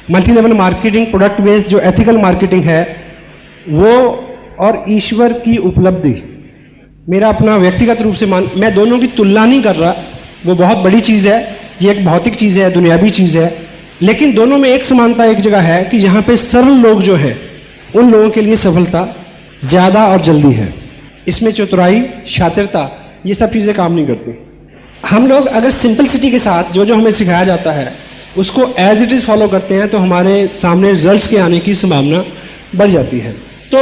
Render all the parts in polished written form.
Multi level marketing, product based जो ethical marketing है वो, और ईश्वर की उपलब्धि, मेरा अपना व्यक्तिगत रूप से मैं दोनों की तुलना नहीं कर रहा, वो बहुत बड़ी चीज है, ये एक भौतिक चीज है, दुनियावी चीज है, लेकिन दोनों में एक समानता एक जगह है कि जहां पे सरल लोग जो हैं उन लोगों के लिए सफलता ज्यादा और जल्दी है। इसमें चतुराई, शातिरता, ये सब चीजें काम नहीं करती। हम लोग अगर सिंपलिसिटी के साथ जो जो हमें सिखाया जाता है उसको एज इट इज फॉलो करते हैं तो हमारे सामने रिजल्ट्स के आने की संभावना बढ़ जाती है। तो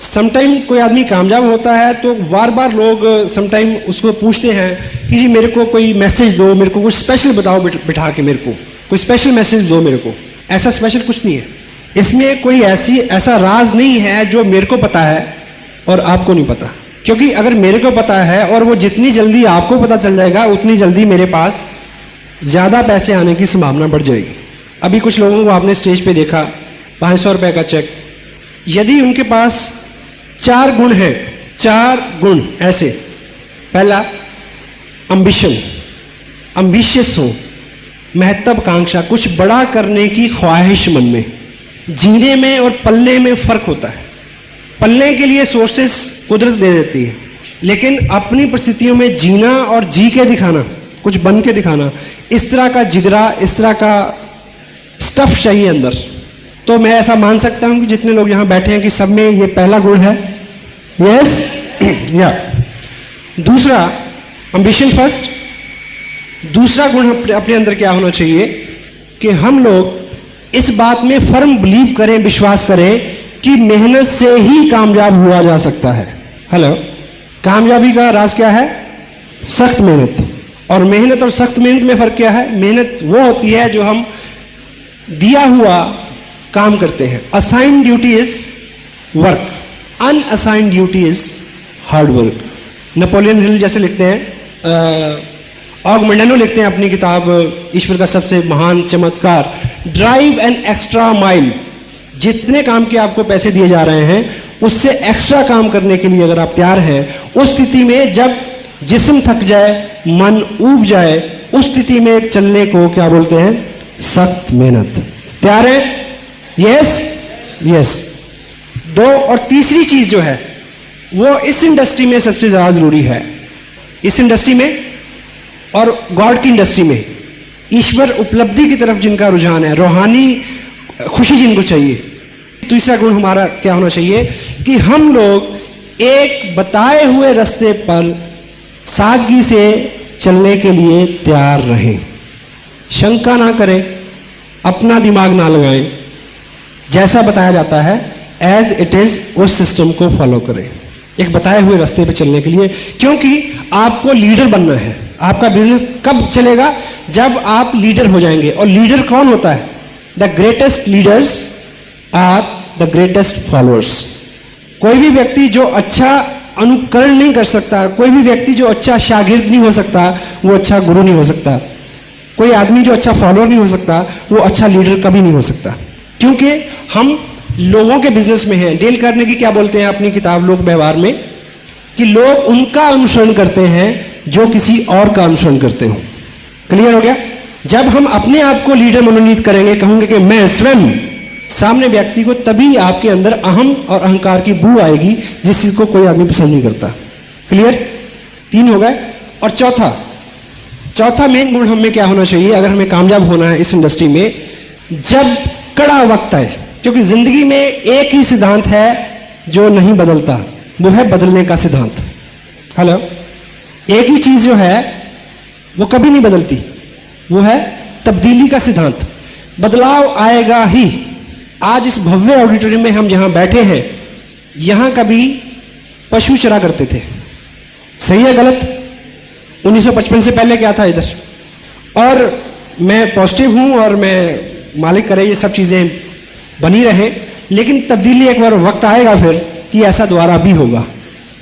समटाइम कोई आदमी कामयाब होता है तो बार बार लोग समटाइम उसको पूछते हैं कि जी मेरे को कोई मैसेज दो, मेरे को कुछ स्पेशल बताओ, बिठा के मेरे को कोई स्पेशल मैसेज दो मेरे को। ऐसा स्पेशल कुछ नहीं है, इसमें कोई ऐसा राज नहीं है जो मेरे को पता है और आपको नहीं पता। क्योंकि अगर मेरे को पता है और वो जितनी जल्दी आपको पता चल जाएगा उतनी जल्दी मेरे पास ज्यादा पैसे आने की संभावना बढ़ जाएगी। अभी कुछ लोगों को आपने स्टेज पे देखा, 500 रुपए का चेक, यदि उनके पास 4 गुण हैं, 4 गुण ऐसे, पहला एम्बिशन, एम्बिशियस हो, महत्वाकांक्षा, कुछ बड़ा करने की ख्वाहिश मन में, जीने में और पलने में फर्क होता है। पलने के लिए सोर्सेस कुदरत दे देती है, लेकिन अपनी परिस्थितियों में जीना और जी के दिखाना, कुछ बन के दिखाना, इस तरह का जिगरा, इस तरह का स्टफ चाहिए अंदर। तो मैं ऐसा मान सकता हूं कि जितने लोग यहां बैठे हैं कि सब में ये पहला गुण है। यस या दूसरा एम्बिशन फर्स्ट। दूसरा गुण अपने अंदर क्या होना चाहिए कि हम लोग इस बात में फर्म बिलीव करें, विश्वास करें कि मेहनत से ही कामयाब हुआ जा सकता है। हेलो, कामयाबी का राज क्या है? सख्त मेहनत। और मेहनत और सख्त मेहनत में फर्क क्या है? मेहनत वो होती है जो हम दिया हुआ काम करते हैं। Assigned duty is work, unassigned duty is hard work. Napoleon Hill जैसे लिखते हैं, ऑगमेंडेनो लिखते हैं अपनी किताब ईश्वर का सबसे महान चमत्कार, ड्राइव एन एक्स्ट्रा माइल। जितने काम के आपको पैसे दिए जा रहे हैं उससे एक्स्ट्रा काम करने के लिए अगर आप तैयार हैं, उस स्थिति में जब जिस्म थक जाए, मन ऊब जाए, उस स्थिति में चलने को क्या बोलते हैं? सख्त मेहनत। तैयार है? Yes yes. दो और तीसरी चीज जो है वो इस इंडस्ट्री में सबसे ज्यादा जरूरी है, इस इंडस्ट्री में और गॉड की इंडस्ट्री में, ईश्वर उपलब्धि की तरफ जिनका रुझान है, रूहानी खुशी जिनको चाहिए। तीसरा गुण हमारा क्या होना चाहिए कि हम लोग एक बताए हुए रास्ते पर सादगी से चलने के लिए तैयार रहें, शंका ना करें, अपना दिमाग ना लगाएं, जैसा बताया जाता है एज इट इज उस सिस्टम को फॉलो करें, एक बताए हुए रास्ते पर चलने के लिए। क्योंकि आपको लीडर बनना है। आपका बिजनेस कब चलेगा? जब आप लीडर हो जाएंगे। और लीडर कौन होता है? The greatest leaders are the greatest followers. कोई भी व्यक्ति जो अच्छा अनुकरण नहीं कर सकता, कोई भी व्यक्ति जो अच्छा शागिर्द नहीं हो सकता, वो अच्छा गुरु नहीं हो सकता। कोई आदमी जो अच्छा फॉलोअर नहीं हो सकता, वो अच्छा लीडर कभी नहीं हो सकता। क्योंकि हम लोगों के बिजनेस में हैं। डेल कार्नेगी क्या बोलते हैं अपनी किताब लोक व्यवहार में कि लोग उनका अनुसरण करते हैं जो किसी और का अनुसरण करते हो। क्लियर हो गया? जब हम अपने आप को लीडर मनोनीत करेंगे, कहूंगे कि मैं स्वयं, सामने व्यक्ति को तभी आपके अंदर अहम और अहंकार की बू आएगी, जिस चीज को कोई आदमी पसंद नहीं करता। क्लियर? 3 हो गए। और चौथा मेन गुण हमें क्या होना चाहिए अगर हमें कामयाब होना है इस इंडस्ट्री में? जब कड़ा वक्त है, क्योंकि जिंदगी में एक ही सिद्धांत है जो नहीं बदलता, वो है बदलने का सिद्धांत। हेलो, एक ही चीज जो है वो कभी नहीं बदलती, वो है तब्दीली का सिद्धांत। बदलाव आएगा ही। आज इस भव्य ऑडिटोरियम में हम जहां बैठे हैं, यहां कभी पशु चरा करते थे। सही है गलत? 1955 से पहले क्या था इधर? और मैं पॉजिटिव हूं और मैं मालिक करे ये सब चीजें बनी रहे, लेकिन तब्दीली एक बार वक्त आएगा फिर कि ऐसा दोबारा भी होगा।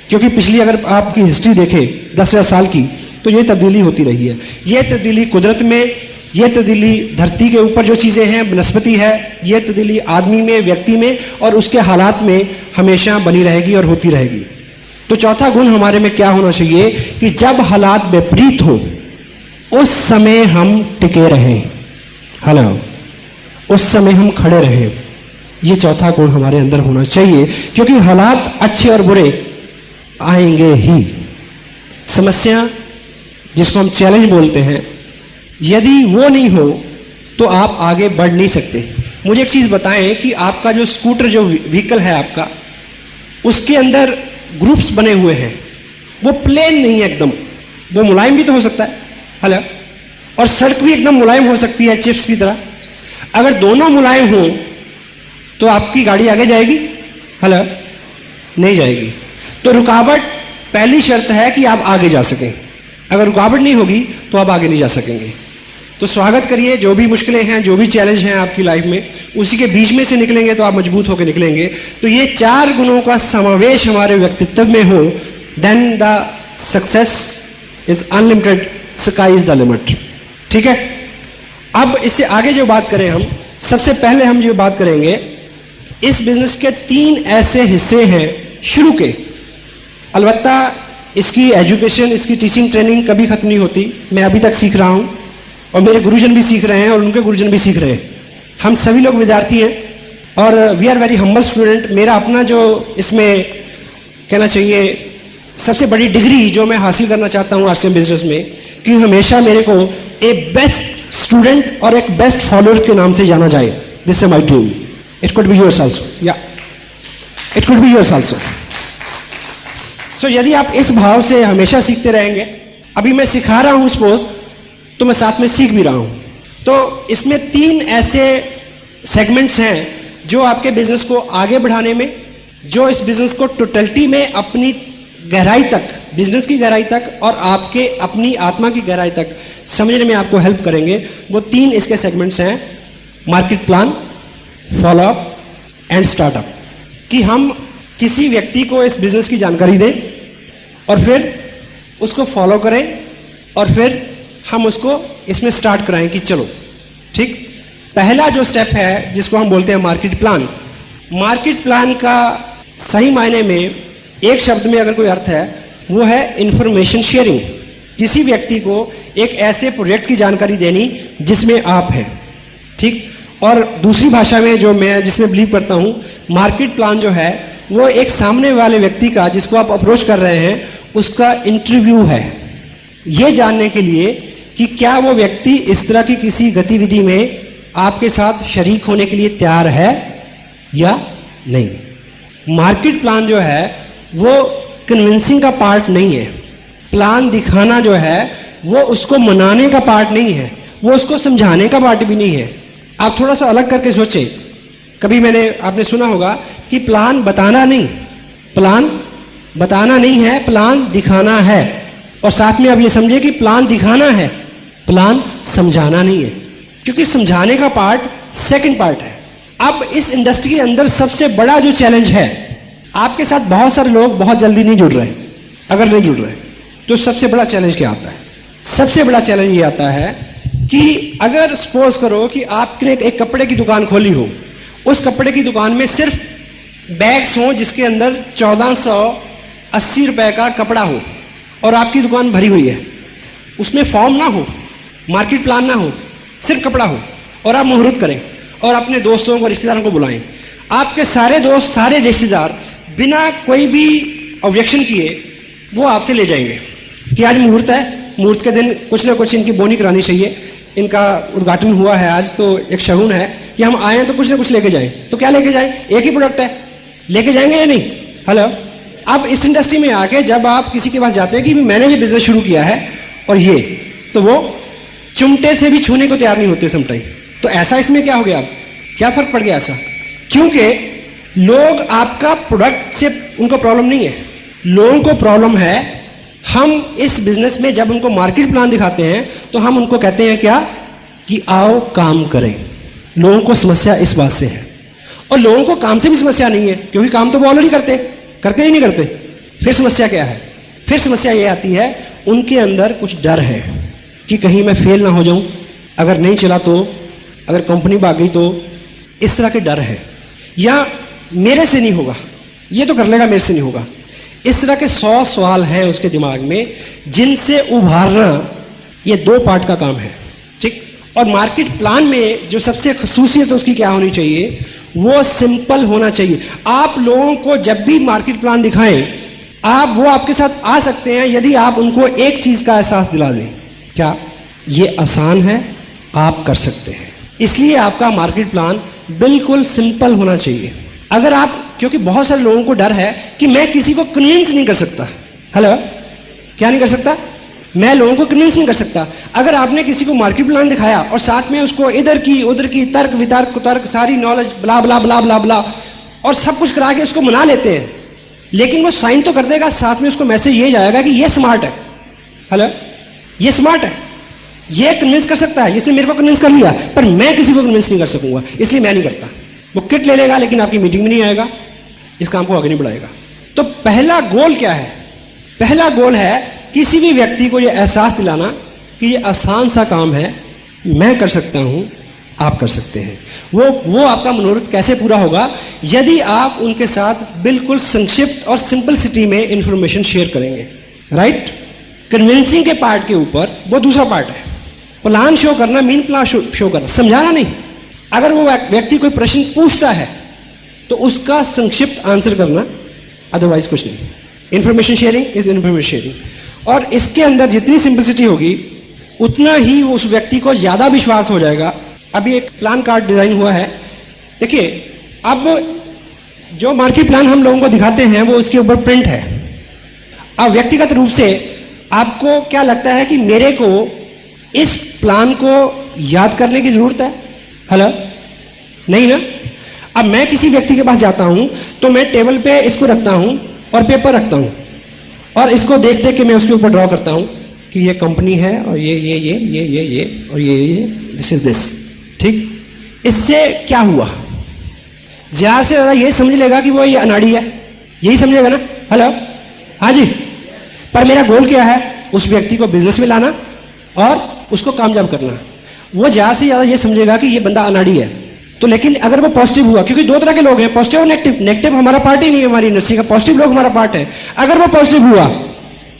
क्योंकि पिछली अगर आपकी हिस्ट्री देखें 10,000 साल की, तो ये तब्दीली होती रही है। ये तब्दीली कुदरत में, ये तब्दीली धरती के ऊपर जो चीजें हैं वनस्पति है, ये तब्दीली आदमी में, व्यक्ति में और उसके हालात में हमेशा बनी रहेगी और होती रहेगी। तो चौथा गुण हमारे में क्या होना चाहिए कि जब हालात विपरीत हो उस समय हम टिके रहें। हेलो, उस समय हम खड़े रहें। ये चौथा गुण हमारे अंदर होना चाहिए, क्योंकि हालात अच्छे और बुरे आएंगे ही। समस्या जिसको हम चैलेंज बोलते हैं, यदि वो नहीं हो तो आप आगे बढ़ नहीं सकते। मुझे एक चीज बताएं कि आपका जो स्कूटर, जो व्हीकल है आपका, उसके अंदर ग्रुप्स बने हुए हैं, वो प्लेन नहीं है एकदम, वो मुलायम भी तो हो सकता है, हेलो, और सड़क भी एकदम मुलायम हो सकती है चिप्स की तरह। अगर दोनों मुलायम हो तो आपकी गाड़ी आगे जाएगी, हेलो, नहीं जाएगी। तो रुकावट पहली शर्त है कि आप आगे जा सकें। अगर रुकावट नहीं होगी तो आप आगे नहीं जा सकेंगे। तो स्वागत करिए, जो भी मुश्किलें हैं, जो भी चैलेंज हैं आपकी लाइफ में, उसी के बीच में से निकलेंगे तो आप मजबूत होकर निकलेंगे। तो ये 4 गुणों का समावेश हमारे व्यक्तित्व में हो, then the success is unlimited, sky is the limit. ठीक है, अब इससे आगे जो बात करें हम, सबसे पहले हम जो बात करेंगे, इस बिजनेस के 3 ऐसे हिस्से हैं शुरू के। अलबत्ता इसकी एजुकेशन, इसकी टीचिंग ट्रेनिंग कभी खत्म नहीं होती। मैं अभी तक सीख रहा हूं और मेरे गुरुजन भी सीख रहे हैं और उनके गुरुजन भी सीख रहे हैं। हम सभी लोग विद्यार्थी हैं और we are very humble student. मेरा अपना जो इसमें कहना चाहिए सबसे बड़ी डिग्री जो मैं हासिल करना चाहता हूं आरसीएम बिजनेस में, कि हमेशा मेरे को एक बेस्ट स्टूडेंट और एक बेस्ट फॉलोअर के नाम से जाना जाए। This is my dream. It could be yours also, या it could be yours also. So यदि आप इस भाव से हमेशा सीखते रहेंगे, अभी मैं सिखा रहा हूं सपोज, तो मैं साथ में सीख भी रहा हूं। तो इसमें 3 ऐसे सेगमेंट्स हैं जो आपके बिजनेस को आगे बढ़ाने में, जो इस बिजनेस को टोटलिटी में अपनी गहराई तक, बिजनेस की गहराई तक और आपके अपनी आत्मा की गहराई तक समझने में आपको हेल्प करेंगे। वो 3 इसके सेगमेंट्स हैं, market plan, follow up and startup. कि हम किसी व्यक्ति को इस बिजनेस की जानकारी दें और फिर उसको फॉलो करें और फिर हम उसको इसमें स्टार्ट कराएं कि चलो ठीक। पहला जो स्टेप है जिसको हम बोलते हैं मार्केट प्लान। मार्केट प्लान का सही मायने में एक शब्द में अगर कोई अर्थ है, वो है इंफॉर्मेशन शेयरिंग। किसी व्यक्ति को एक ऐसे प्रोजेक्ट की जानकारी देनी जिसमें आप हैं, ठीक। और दूसरी भाषा में जो मैं जिसमें बिलीव करता हूं, मार्केट प्लान जो है वो एक सामने वाले व्यक्ति का, जिसको आप अप्रोच कर रहे हैं, उसका इंटरव्यू है, ये जानने के लिए कि क्या वो व्यक्ति इस तरह की किसी गतिविधि में आपके साथ शरीक होने के लिए तैयार है या नहीं। मार्केट प्लान जो है वो कन्विंसिंग का पार्ट नहीं है। प्लान दिखाना जो है वो उसको मनाने का पार्ट नहीं है, वो उसको समझाने का पार्ट भी नहीं है। आप थोड़ा सा अलग करके सोचें। कभी आपने सुना होगा कि प्लान बताना नहीं, प्लान बताना नहीं है, प्लान दिखाना है। और साथ में आप ये समझिए कि प्लान दिखाना है, प्लान समझाना नहीं है, क्योंकि समझाने का पार्ट सेकंड पार्ट है। अब इस इंडस्ट्री के अंदर सबसे बड़ा जो चैलेंज है, आपके साथ बहुत सारे लोग बहुत जल्दी नहीं जुड़ रहे। अगर नहीं जुड़ रहे तो सबसे बड़ा चैलेंज क्या आता है? सबसे बड़ा चैलेंज ये आता है कि अगर सपोज करो कि आपने एक कपड़े की दुकान खोली हो, उस कपड़े की दुकान में सिर्फ बैग्स हो जिसके अंदर 1480 रुपए का कपड़ा हो और आपकी दुकान भरी हुई है, उसमें फॉर्म ना हो, मार्केट प्लान ना हो, सिर्फ कपड़ा हो, और आप मुहूर्त करें और अपने दोस्तों को, रिश्तेदारों को बुलाएं। आपके सारे दोस्त, सारे रिश्तेदार बिना कोई भी ऑब्जेक्शन किए वो आपसे ले जाएंगे कि आज मुहूर्त है, मुहूर्त के दिन कुछ ना कुछ इनकी बोनी करानी चाहिए, इनका उद्घाटन हुआ है आज, तो एक शगुन है कि हम आए तो कुछ ना कुछ लेके जाएं। तो क्या लेके जाएं? एक ही प्रोडक्ट है, लेके जाएंगे या नहीं? हेलो। अब इस इंडस्ट्री में आके जब आप किसी के पास जाते हैं कि मैंने ये बिजनेस शुरू किया है और ये, तो वो चुमटे से भी छूने को तैयार नहीं होते समटाइम। तो ऐसा इसमें क्या हो गया? अब क्या फर्क पड़ गया ऐसा? क्योंकि लोग आपका प्रोडक्ट से उनको प्रॉब्लम नहीं है, लोगों को प्रॉब्लम है हम इस बिजनेस में जब उनको मार्केट प्लान दिखाते हैं तो हम उनको कहते हैं क्या कि आओ काम करें। लोगों को समस्या इस बात से है, और लोगों को काम से भी समस्या नहीं है क्योंकि काम तो वो ऑलरेडी करते ही नहीं करते। फिर समस्या क्या है? फिर समस्या ये आती है उनके अंदर कुछ डर है कि कहीं मैं फेल ना हो जाऊं, अगर नहीं चला तो, अगर कंपनी भाग गई तो, इस तरह के डर है। या मेरे से नहीं होगा, ये तो कर लेगा, मेरे से नहीं होगा। इस तरह के 100 सवाल हैं उसके दिमाग में जिनसे उभारना ये 2 पार्ट का काम है, ठीक। और मार्केट प्लान में जो सबसे खसूसियत उसकी क्या होनी चाहिए, वो सिंपल होना चाहिए। आप लोगों को जब भी मार्केट प्लान दिखाएं, वो आपके साथ आ सकते हैं यदि आप उनको एक चीज का एहसास दिला दें, क्या ये आसान है, आप कर सकते हैं। इसलिए आपका मार्केट प्लान बिल्कुल सिंपल होना चाहिए। अगर आप, क्योंकि बहुत सारे लोगों को डर है कि मैं किसी को कन्विंस नहीं कर सकता। हेलो, क्या नहीं कर सकता? मैं लोगों को कन्विंस नहीं कर सकता। अगर आपने किसी को मार्केट प्लान दिखाया और साथ में उसको इधर की उधर की तर्क वितर्क कुतर्क सारी नॉलेज ब्ला ब्ला ब्ला ब्ला ब्ला और सब कुछ करा के उसको मना लेते हैं, लेकिन वो साइन तो कर देगा, साथ में उसको मैसेज ये जाएगा कि ये स्मार्ट है। हेलो, ये स्मार्ट है, ये कन्विंस कर सकता है, इसने मेरे को कन्विंस कर लिया, पर मैं किसी को कन्विंस नहीं कर सकूंगा, इसलिए मैं नहीं करता। वो किट ले लेगा लेकिन आपकी मीटिंग में नहीं आएगा, इस काम को आगे नहीं बढ़ाएगा। तो पहला गोल क्या है? पहला गोल है किसी भी व्यक्ति को यह एहसास दिलाना कि यह आसान सा काम है, मैं कर सकता हूं, आप कर सकते हैं। वो आपका मनोरथ कैसे पूरा होगा? यदि आप उनके साथ बिल्कुल संक्षिप्त और सिंपलिसिटी में इंफॉर्मेशन शेयर करेंगे। राइट? कन्विंसिंग के पार्ट के ऊपर वो दूसरा पार्ट है। प्लान शो करना, मीन प्लान शो करना, समझाना नहीं। अगर वो व्यक्ति कोई प्रश्न पूछता है तो उसका संक्षिप्त आंसर करना, अदरवाइज कुछ नहीं। Information sharing is information sharing. और इसके अंदर जितनी सिंपलिसिटी होगी उतना ही उस व्यक्ति को ज्यादा विश्वास हो जाएगा। अभी एक प्लान कार्ड डिजाइन हुआ है, देखिए, अब जो मार्केट प्लान हम लोगों को दिखाते हैं वो उसके ऊपर प्रिंट है। अब व्यक्तिगत रूप से आपको क्या लगता है कि मेरे को इस प्लान को याद करने की जरूरत है? हेलो, नहीं ना? अब मैं किसी व्यक्ति के पास जाता हूं तो मैं टेबल पे इसको रखता हूं और पेपर रखता हूं और इसको देख देख के मैं उसके ऊपर ड्रॉ करता हूं कि ये कंपनी है और ये और ये दिस इज दिस। ठीक? इससे क्या हुआ? ज्यादा से ज्यादा ये समझ लेगा कि वो ये अनाड़ी है, यही समझेगा ना? हेलो, हाँ जी। पर मेरा गोल क्या है? उस व्यक्ति को बिजनेस में लाना और उसको कामयाब करना। वो ज्यादा से ज्यादा ये समझेगा कि ये बंदा अनाड़ी है। तो लेकिन अगर वो पॉजिटिव हुआ, क्योंकि दो तरह के लोग हैं, पॉजिटिव और नेगेटिव। नेगेटिव हमारा पार्ट ही नहीं है हमारी इंडस्ट्री का, पॉजिटिव लोग हमारा पार्ट है। अगर वो पॉजिटिव हुआ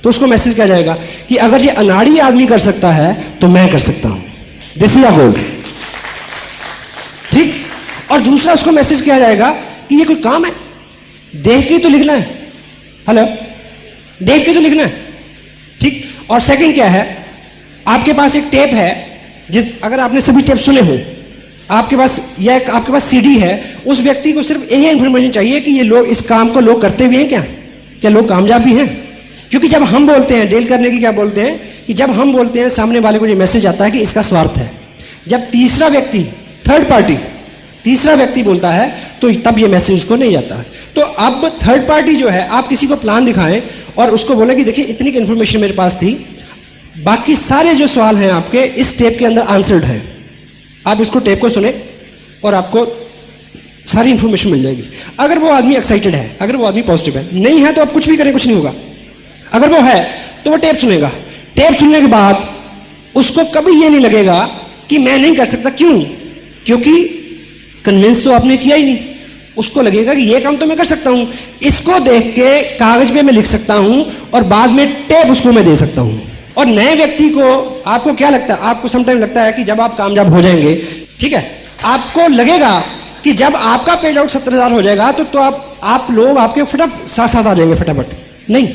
तो उसको मैसेज किया जाएगा कि अगर ये अनाड़ी आदमी कर सकता है तो मैं कर सकता हूं। दिस इज अ गोल। ठीक? और दूसरा उसको मैसेज किया जाएगा कि ये कोई काम है, देख के तो लिखना है। हेलो, देख के तो लिखना है। ठीक? और सेकंड क्या है? आपके पास एक टेप है, अगर आपने सभी टेप सुने हो, आपके पास सीडी है, उस व्यक्ति को सिर्फ यही इंफॉर्मेशन चाहिए कि ये लोग इस काम को लोग करते हुए हैं, क्या लोग कामयाब भी हैं? क्योंकि जब हम बोलते हैं, डेल करने की क्या बोलते हैं कि जब हम बोलते हैं सामने वाले को ये मैसेज आता है कि इसका स्वार्थ है। जब तीसरा व्यक्ति, थर्ड पार्टी, तीसरा व्यक्ति बोलता है तो तब ये मैसेज उसको नहीं जाता। तो अब थर्ड पार्टी जो है, आप किसी को प्लान दिखाएं और उसको बोले कि देखिए इतनी की इंफॉर्मेशन मेरे पास थी, बाकी सारे जो सवाल हैं आपके इस टेप के अंदर आंसर्ड हैं, आप इसको टेप को सुने और आपको सारी इंफॉर्मेशन मिल जाएगी। अगर वो आदमी एक्साइटेड है, अगर वो आदमी पॉजिटिव है, नहीं है तो आप कुछ भी करें कुछ नहीं होगा। अगर वो है तो वो टेप सुनेगा। टेप सुनने के बाद उसको कभी ये नहीं लगेगा कि मैं नहीं कर सकता। क्यों? क्योंकि कन्विंस तो आपने किया ही नहीं। उसको लगेगा कि ये काम तो मैं कर सकता हूं, इसको देख के कागज पे मैं लिख सकता हूं और बाद में टेप उसको मैं दे सकता हूं। और नए व्यक्ति को, आपको क्या लगता है? आपको समटाइम लगता है कि जब आप कामयाब हो जाएंगे, ठीक है, आपको लगेगा कि जब आपका पेड आउट 70,000 हो जाएगा तो आप लोग आपके फटाफट साथ आ जाएंगे फटाफट। नहीं,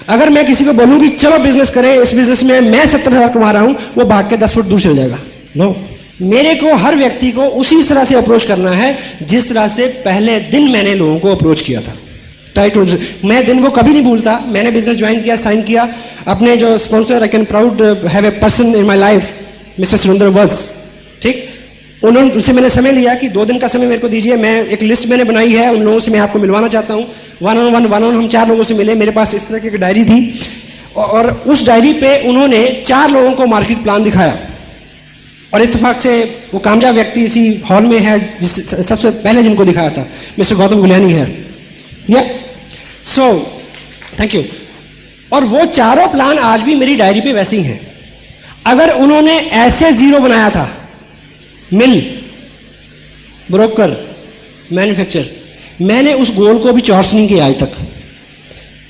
अगर मैं किसी को बोलूं कि चलो बिजनेस करें, इस बिजनेस में मैं 70,000 कमा रहा हूं, वो भाग के 10 फुट दूर चल जाएगा। नो, मेरे को हर व्यक्ति को उसी तरह से अप्रोच करना है जिस तरह से पहले दिन मैंने लोगों को अप्रोच किया था। मैं दिन वो कभी नहीं भूलता। मैंने बिजनेस ज्वाइन किया, साइन किया, अपने जो sponsor, I can proud have a person in my life, mister Surendra वंश। ठीक? उनसे मैंने समय लिया कि 2 दिन का समय मेरे को दीजिए, मैं एक लिस्ट मैंने बनाई है, उन लोगों से मैं आपको मिलवाना चाहता हूं। वन ऑन हम 4 लोगों से मिले। मेरे पास इस तरह की एक डायरी थी और उस डायरी पे उन्होंने 4 लोगों को मार्केट प्लान दिखाया और इत्तेफाक से वो कामयाब व्यक्ति इसी हॉल में है सबसे पहले जिनको दिखाया था, मिस्टर गौतम गुलियानी है। So thank you. और वो चारों प्लान आज भी मेरी डायरी पे वैसे ही हैं। अगर उन्होंने ऐसे 0 बनाया था, मिल, ब्रोकर, मैन्युफैक्चर, मैंने उस गोल को भी चॉर्स नहीं किया आज तक,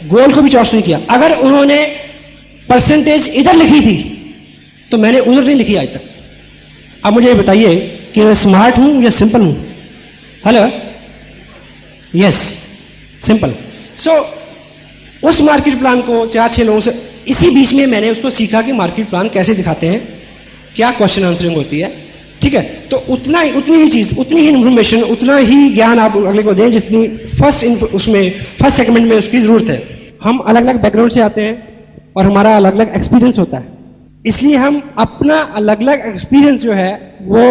गोल को भी चॉर्स नहीं किया। अगर उन्होंने परसेंटेज इधर लिखी थी तो मैंने उधर नहीं लिखी आज तक। अब मुझे बताइए कि मैं स्मार्ट हूं या सिंपल हूं? Hello, yes, simple. सो उस मार्केट प्लान को 4-6 लोगों से, इसी बीच में मैंने उसको सीखा कि मार्केट प्लान कैसे दिखाते हैं, क्या क्वेश्चन आंसरिंग होती है, ठीक है। तो उतनी ही चीज, उतनी ही इंफॉर्मेशन, उतना ही ज्ञान आप अगले को दें जितनी फर्स्ट सेगमेंट में उसकी जरूरत है। हम अलग अलग बैकग्राउंड से आते हैं और हमारा अलग अलग एक्सपीरियंस होता है, इसलिए हम अपना अलग अलग एक्सपीरियंस जो है वो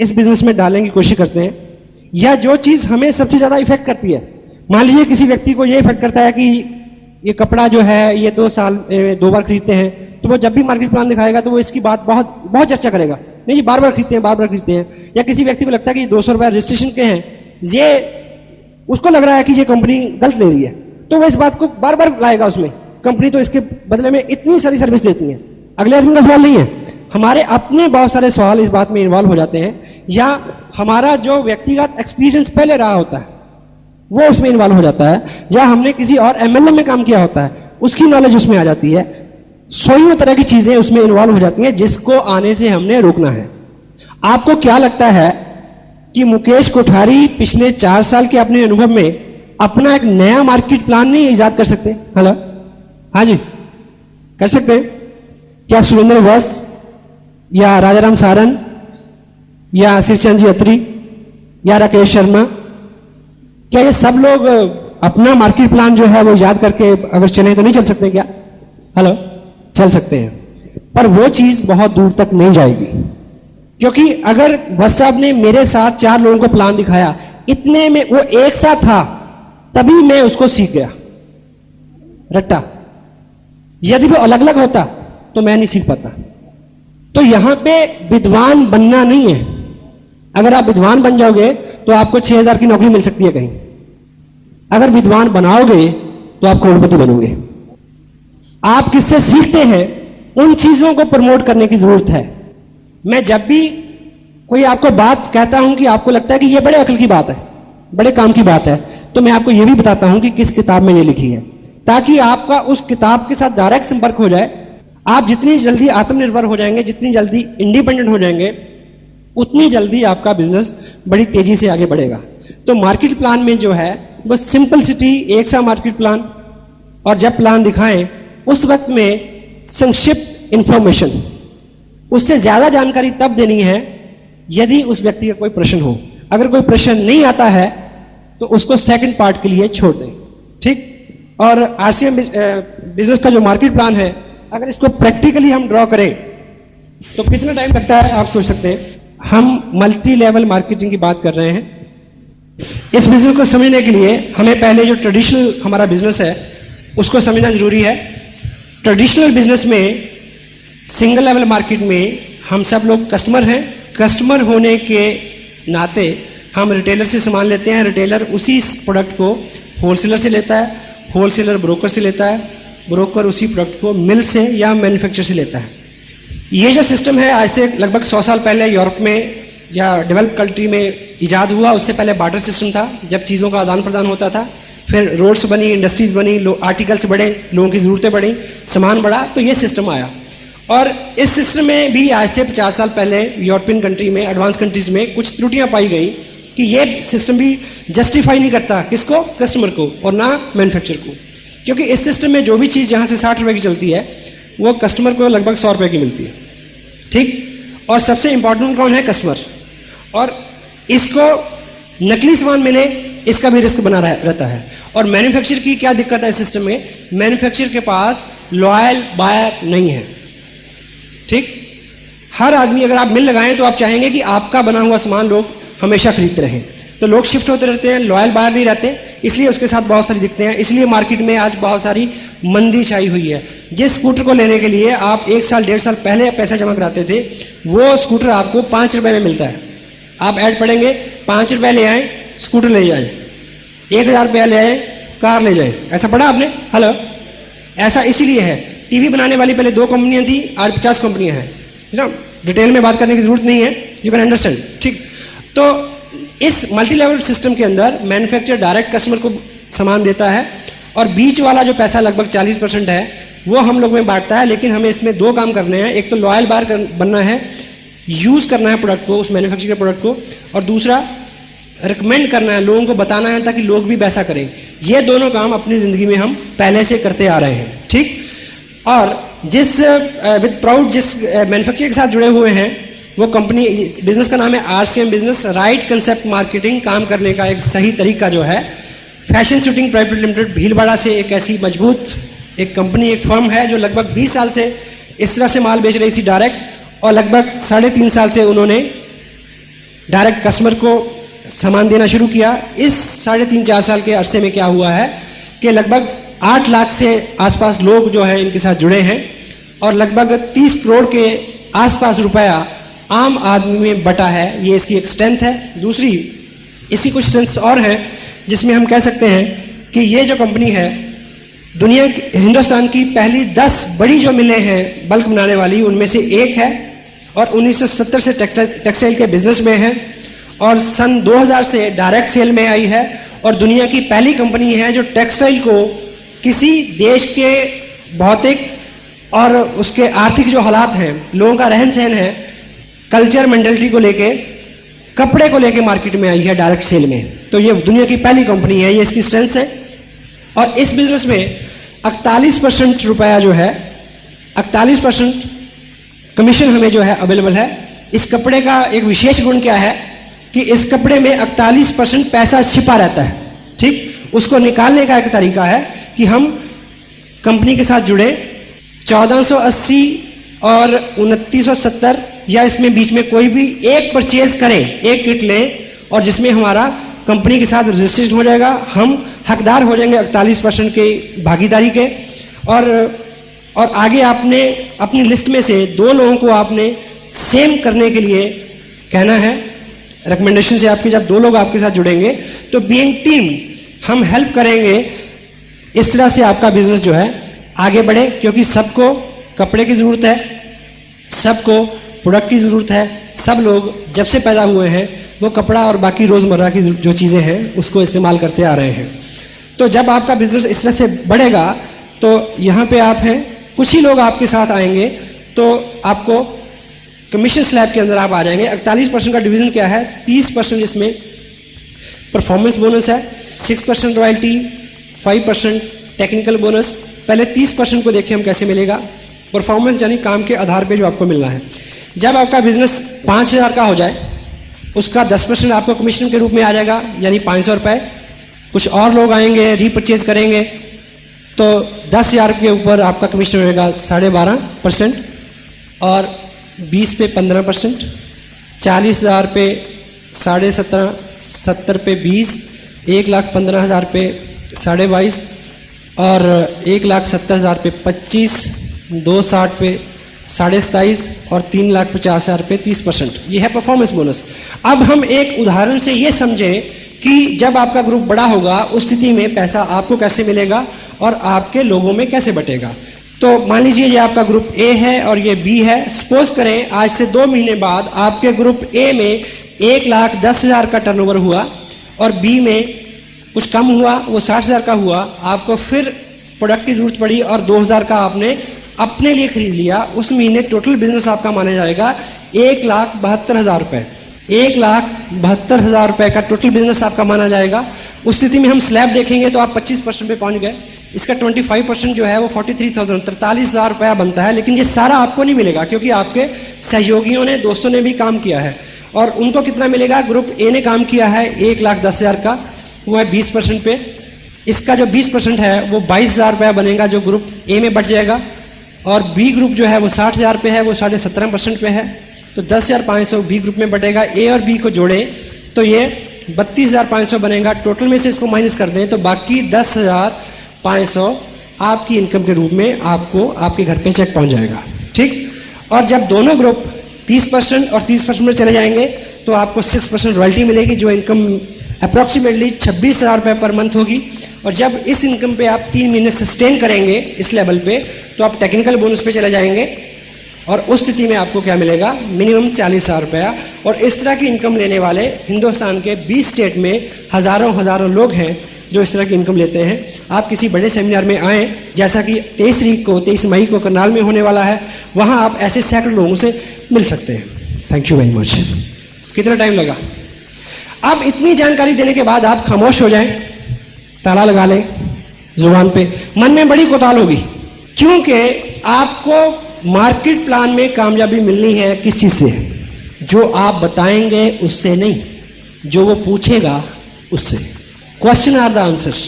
इस बिजनेस में डालने की कोशिश करते हैं। या जो चीज हमें सबसे ज्यादा इफेक्ट करती है, मान लीजिए किसी व्यक्ति को ये इफेक्ट करता है कि ये कपड़ा जो है ये 2 साल 2 बार खरीदते हैं, तो वो जब भी मार्केट प्लान दिखाएगा तो वो इसकी बात बहुत बहुत चर्चा करेगा, नहीं जी बार बार खरीदते हैं, बार बार खरीदते हैं। या किसी व्यक्ति को लगता है कि 200 रुपए रजिस्ट्रेशन के हैं, ये उसको लग रहा है कि ये कंपनी गलत ले रही है, तो वो इस बात को बार बार लाएगा उसमें, कंपनी तो इसके बदले में इतनी सारी सर्विस देती है। अगले आदमी का सवाल नहीं है, हमारे अपने बहुत सारे सवाल इस बात में इन्वॉल्व हो जाते हैं, या हमारा जो व्यक्तिगत एक्सपीरियंस पहले रहा होता है वो उसमें इन्वॉल्व हो जाता है, या हमने किसी और एमएलए में काम किया होता है उसकी नॉलेज उसमें आ जाती है। सौ तरह की चीजें उसमें इन्वॉल्व हो जाती हैं जिसको आने से हमने रोकना है। आपको क्या लगता है कि मुकेश कोठारी पिछले 4 साल के अपने अनुभव में अपना एक नया मार्केट प्लान नहीं इजाद कर सकते? हेलो, हाँ जी, कर सकते हैं क्या? सुरेंद्र वस या राजाराम सारन या शीर्चंद जी अत्री या राकेश शर्मा, क्या ये सब लोग अपना मार्केट प्लान जो है वो याद करके अगर चले तो नहीं चल सकते क्या? हेलो, चल सकते हैं, पर वो चीज बहुत दूर तक नहीं जाएगी। क्योंकि अगर वस साहब ने मेरे साथ 4 लोगों को प्लान दिखाया, इतने में वो एक साथ था, तभी मैं उसको सीख गया रट्टा। यदि वो अलग अलग होता तो मैं नहीं सीख पाता। तो यहां पे विद्वान बनना नहीं है। अगर आप विद्वान बन जाओगे तो आपको 6,000 की नौकरी मिल सकती है कहीं। अगर विद्वान बनाओगे तो आप करोड़पति बनोगे। आप किससे सीखते हैं उन चीजों को प्रमोट करने की जरूरत है। मैं जब भी कोई आपको बात कहता हूं कि आपको लगता है कि यह बड़े अकल की बात है, बड़े काम की बात है, तो मैं आपको यह भी बताता हूं कि किस किताब में यह लिखी है, ताकि आपका उस किताब के साथ डायरेक्ट संपर्क हो जाए। आप जितनी जल्दी आत्मनिर्भर हो जाएंगे, जितनी जल्दी इंडिपेंडेंट हो जाएंगे, उतनी जल्दी आपका बिजनेस बड़ी तेजी से आगे बढ़ेगा। तो मार्केट प्लान में जो है वो सिंपलिसिटी, एक सा मार्केट प्लान, और जब प्लान दिखाएं उस वक्त में संक्षिप्त इंफॉर्मेशन, उससे ज्यादा जानकारी तब देनी है यदि उस व्यक्ति का कोई प्रश्न हो। अगर कोई प्रश्न नहीं आता है तो उसको सेकंड पार्ट के लिए छोड़ दें, ठीक। और आरसीएम बिजनेस का जो मार्केट प्लान है, अगर इसको प्रैक्टिकली हम ड्रॉ करें तो कितना टाइम लगता है आप सोच सकते हैं। हम मल्टी लेवल मार्केटिंग की बात कर रहे हैं। इस बिजनेस को समझने के लिए हमें पहले जो ट्रेडिशनल हमारा बिजनेस है उसको समझना जरूरी है। ट्रेडिशनल बिजनेस में, सिंगल लेवल मार्केट में हम सब लोग कस्टमर हैं। कस्टमर होने के नाते हम रिटेलर से सामान लेते हैं, रिटेलर उसी प्रोडक्ट को होलसेलर से लेता है, होलसेलर ब्रोकर से लेता है, ब्रोकर उसी प्रोडक्ट को मिल से या मैन्युफैक्चर से लेता है। ये जो सिस्टम है आज से लगभग 100 साल पहले यूरोप में या डेवलप कंट्री में इजाद हुआ। उससे पहले बार्टर सिस्टम था, जब चीज़ों का आदान प्रदान होता था। फिर रोड्स बनी, इंडस्ट्रीज बनी, आर्टिकल्स बढ़े, लोगों की ज़रूरतें बढ़ी, सामान बढ़ा, तो ये सिस्टम आया। और इस सिस्टम में भी आज से 50 साल पहले यूरोपियन कंट्री में, एडवांस कंट्रीज में कुछ त्रुटियां पाई गई कि ये सिस्टम भी जस्टिफाई नहीं करता किसको, कस्टमर को, और ना मैन्युफैक्चरर को। क्योंकि इस सिस्टम में जो भी चीज़ जहां से 60 रुपए की चलती है वो कस्टमर को लगभग 100 रुपए की मिलती है, ठीक। और सबसे इंपॉर्टेंट कौन है? कस्टमर। और इसको नकली सामान मिले इसका भी रिस्क बना रहता है। और मैन्युफैक्चरर की क्या दिक्कत है इस सिस्टम में? मैन्युफैक्चरर के पास लॉयल बायर नहीं है, ठीक। हर आदमी, अगर आप मिल लगाएं तो आप चाहेंगे कि आपका बना हुआ सामान लोग हमेशा खरीदते रहें, तो लोग शिफ्ट होते रहते हैं, लॉयल बायर नहीं रहते, इसलिए उसके साथ बहुत सारी दिक्कतें हैं। इसलिए मार्केट में आज बहुत सारी मंदी छाई हुई है। जिस स्कूटर को लेने के लिए आप 1 साल 1.5 साल पहले पैसा जमा कराते थे, वो स्कूटर आपको 5 रुपए में मिलता है। आप ऐड पढ़ेंगे, 5 रुपए ले आए स्कूटर ले जाए, 1,000 रुपया ले आए कार ले जाए। ऐसा पढ़ा आपने? हेलो, ऐसा इसीलिए है। टीवी बनाने वाली पहले 2 कंपनियां थी, आज 50 कंपनियां हैं, ना। डिटेल में बात करने की जरूरत नहीं है, यू कैन अंडरस्टैंड, ठीक। तो इस मल्टी लेवल सिस्टम के अंदर मैन्युफैक्चरर डायरेक्ट कस्टमर को सामान देता है, और बीच वाला जो पैसा लगभग 40% है वो हम लोग में बांटता है। लेकिन हमें इसमें 2 काम करने हैं। एक तो लॉयल बायर बनना है, यूज़ करना है प्रोडक्ट को, उस मैन्युफैक्चर प्रोडक्ट को, और दूसरा रिकमेंड करना है, लोगों को बताना है ताकि लोग भी वैसा करें। ये दोनों काम अपनी ज़िंदगी में हम पहले से करते आ रहे हैं, ठीक। और जिस विद प्राउड जिस मैन्युफैक्चर के साथ जुड़े हुए हैं, वो कंपनी, बिजनेस का नाम है RCM business, right concept marketing. काम करने का एक सही तरीका जो है, fashion shooting private limited Bhilwara से एक ऐसी मजबूत एक कंपनी, एक फर्म है जो लगभग 20 साल से इस तरह से माल बेच रही थी डायरेक्ट, और लगभग 3.5 साल से उन्होंने डायरेक्ट कस्टमर को सामान देना शुरू किया। इस 3.5-4 साल के अरसे में क्या हुआ है कि लगभग 8 लाख से आसपास लोग जो है इनके साथ जुड़े हैं, और लगभग 30 करोड़ के आसपास रुपया आम आदमी में बटा है। ये इसकी एक स्ट्रेंथ है। दूसरी, इसी कुछ स्ट्रेंथ्स और हैं जिसमें हम कह सकते हैं कि ये जो कंपनी है, दुनिया हिंदुस्तान की पहली 10 बड़ी जो मिलें हैं बल्क बनाने वाली, उनमें से एक है, और 1970 से टेक्सटाइल के बिजनेस में है, और सन 2000 से डायरेक्ट सेल में आई है, और दुनिया की पहली कंपनी है जो टेक्सटाइल को किसी देश के भौतिक और उसके आर्थिक जो हालात हैं, लोगों का रहन सहन है, कल्चर मेंटालिटी को लेके, कपड़े को लेके मार्केट में आई है डायरेक्ट सेल में। तो ये दुनिया की पहली कंपनी है, ये इसकी स्ट्रेंथ है। और इस बिजनेस में 48% रुपया जो है, 48% कमीशन हमें जो है अवेलेबल है। इस कपड़े का एक विशेष गुण क्या है कि इस कपड़े में 48% पैसा छिपा रहता है, ठीक। उसको निकालने का एक तरीका है कि हम कंपनी के साथ जुड़े, 1480 और 2970 या इसमें बीच में कोई भी एक परचेज करें, एक किट लें, और जिसमें हमारा कंपनी के साथ रजिस्ट्रेशन हो जाएगा, हम हकदार हो जाएंगे 48% के भागीदारी के। और आगे आपने अपनी लिस्ट में से 2 लोगों को आपने सेम करने के लिए कहना है। रिकमेंडेशन से आपके जब 2 लोग आपके साथ जुड़ेंगे तो बीइंग टीम हम हेल्प करेंगे, इस तरह से आपका बिजनेस जो है आगे बढ़े, क्योंकि सबको कपड़े की जरूरत है, सबको प्रोडक्ट की जरूरत है। सब लोग जब से पैदा हुए हैं वो कपड़ा और बाकी रोजमर्रा की जो चीजें हैं उसको इस्तेमाल करते आ रहे हैं। तो जब आपका बिजनेस इस तरह से बढ़ेगा तो यहाँ पे आप हैं, कुछ ही लोग आपके साथ आएंगे, तो आपको कमीशन स्लैब के अंदर आप आ जाएंगे। 48% का डिवीजन क्या है, 30% इसमें परफॉर्मेंस बोनस है, 6% रॉयल्टी, 5% टेक्निकल बोनस। पहले 30% को देखिए हम कैसे मिलेगा। परफॉर्मेंस यानी काम के आधार पे जो आपको मिलना है। जब आपका बिजनेस 5000 का हो जाए, उसका 10% आपको कमीशन के रूप में आ जाएगा, यानी 500 रुपए। कुछ और लोग आएंगे, रीपरचेज करेंगे, तो 10,000 के ऊपर आपका कमीशन रहेगा 12.5%, और 20 पे 15%, 40,000 पे 17.5%, 70 पे 20, 1,15,000 पे 22.5%, और 1,70,000 पे 25, 260 पे 27.5, और 3,50,000 पे 30%। ये है परफॉर्मेंस बोनस। अब हम एक उदाहरण से ये समझें कि जब आपका ग्रुप बड़ा होगा उस स्थिति में पैसा आपको कैसे मिलेगा और आपके लोगों में कैसे बटेगा। तो मान लीजिए ये आपका ग्रुप ए है और ये बी है। सपोज करें आज से 2 महीने बाद आपके ग्रुप ए में 1,10,000 का टर्नओवर हुआ और बी में कुछ कम हुआ, वो 60,000 का हुआ। आपको फिर प्रोडक्ट की जरूरत पड़ी और 2,000 का आपने अपने लिए खरीद लिया। उस महीने टोटल बिजनेस आपका माना जाएगा 1,72,000 रुपए। 1,72,000 रुपए का टोटल बिजनेस आपका माना जाएगा। उस स्थिति में हम स्लैब देखेंगे तो आप 25% पे पहुंच गए। इसका 25% जो है वो 43,000 रुपया बनता है। लेकिन ये सारा आपको नहीं मिलेगा क्योंकि आपके सहयोगियों ने, दोस्तों ने भी काम किया है। और उनको कितना मिलेगा? ग्रुप ए ने काम किया है 1,10,000 का, वो है 20% पे। इसका जो 20% है वो 22,000 रुपया बनेगा जो ग्रुप ए में बच जाएगा। और बी ग्रुप जो है वो 60,000 पे है, वो 17.5% पे है। तो 10,500 बी ग्रुप में बटेगा। ए और बी को जोड़े तो ये 32,500 बनेगा। टोटल में से इसको माइनस कर दें तो बाकी 10,500 आपकी इनकम के रूप में आपको आपके घर पे चेक पहुंच जाएगा। ठीक। और जब दोनों ग्रुप 30% और 30% में चले जाएंगे तो आपको 6% रॉयल्टी मिलेगी जो इनकम अप्रोक्सीमेटली 26,000 रुपये पर मंथ होगी। और जब इस इनकम पे आप 3 महीने सस्टेन करेंगे इस लेवल पे तो आप टेक्निकल बोनस पे चले जाएंगे और उस स्थिति में आपको क्या मिलेगा? मिनिमम 40,000 रुपया। और इस तरह की इनकम लेने वाले हिंदुस्तान के 20 स्टेट में हजारों लोग हैं जो इस तरह की इनकम लेते हैं। आप किसी बड़े सेमिनार में आए, जैसा कि 23 मई को करनाल में होने वाला है, वहां आप ऐसे सैकड़ों लोगों से मिल सकते हैं। Thank you very much. कितना टाइम लगा? अब इतनी जानकारी देने के बाद आप खामोश हो जाएं, ताला लगा लें जुबान पे, मन में बड़ी कोताल होगी, क्योंकि आपको मार्केट प्लान में कामयाबी मिलनी है किस चीज से? जो आप बताएंगे उससे नहीं, जो वो पूछेगा उससे। Question are the answers.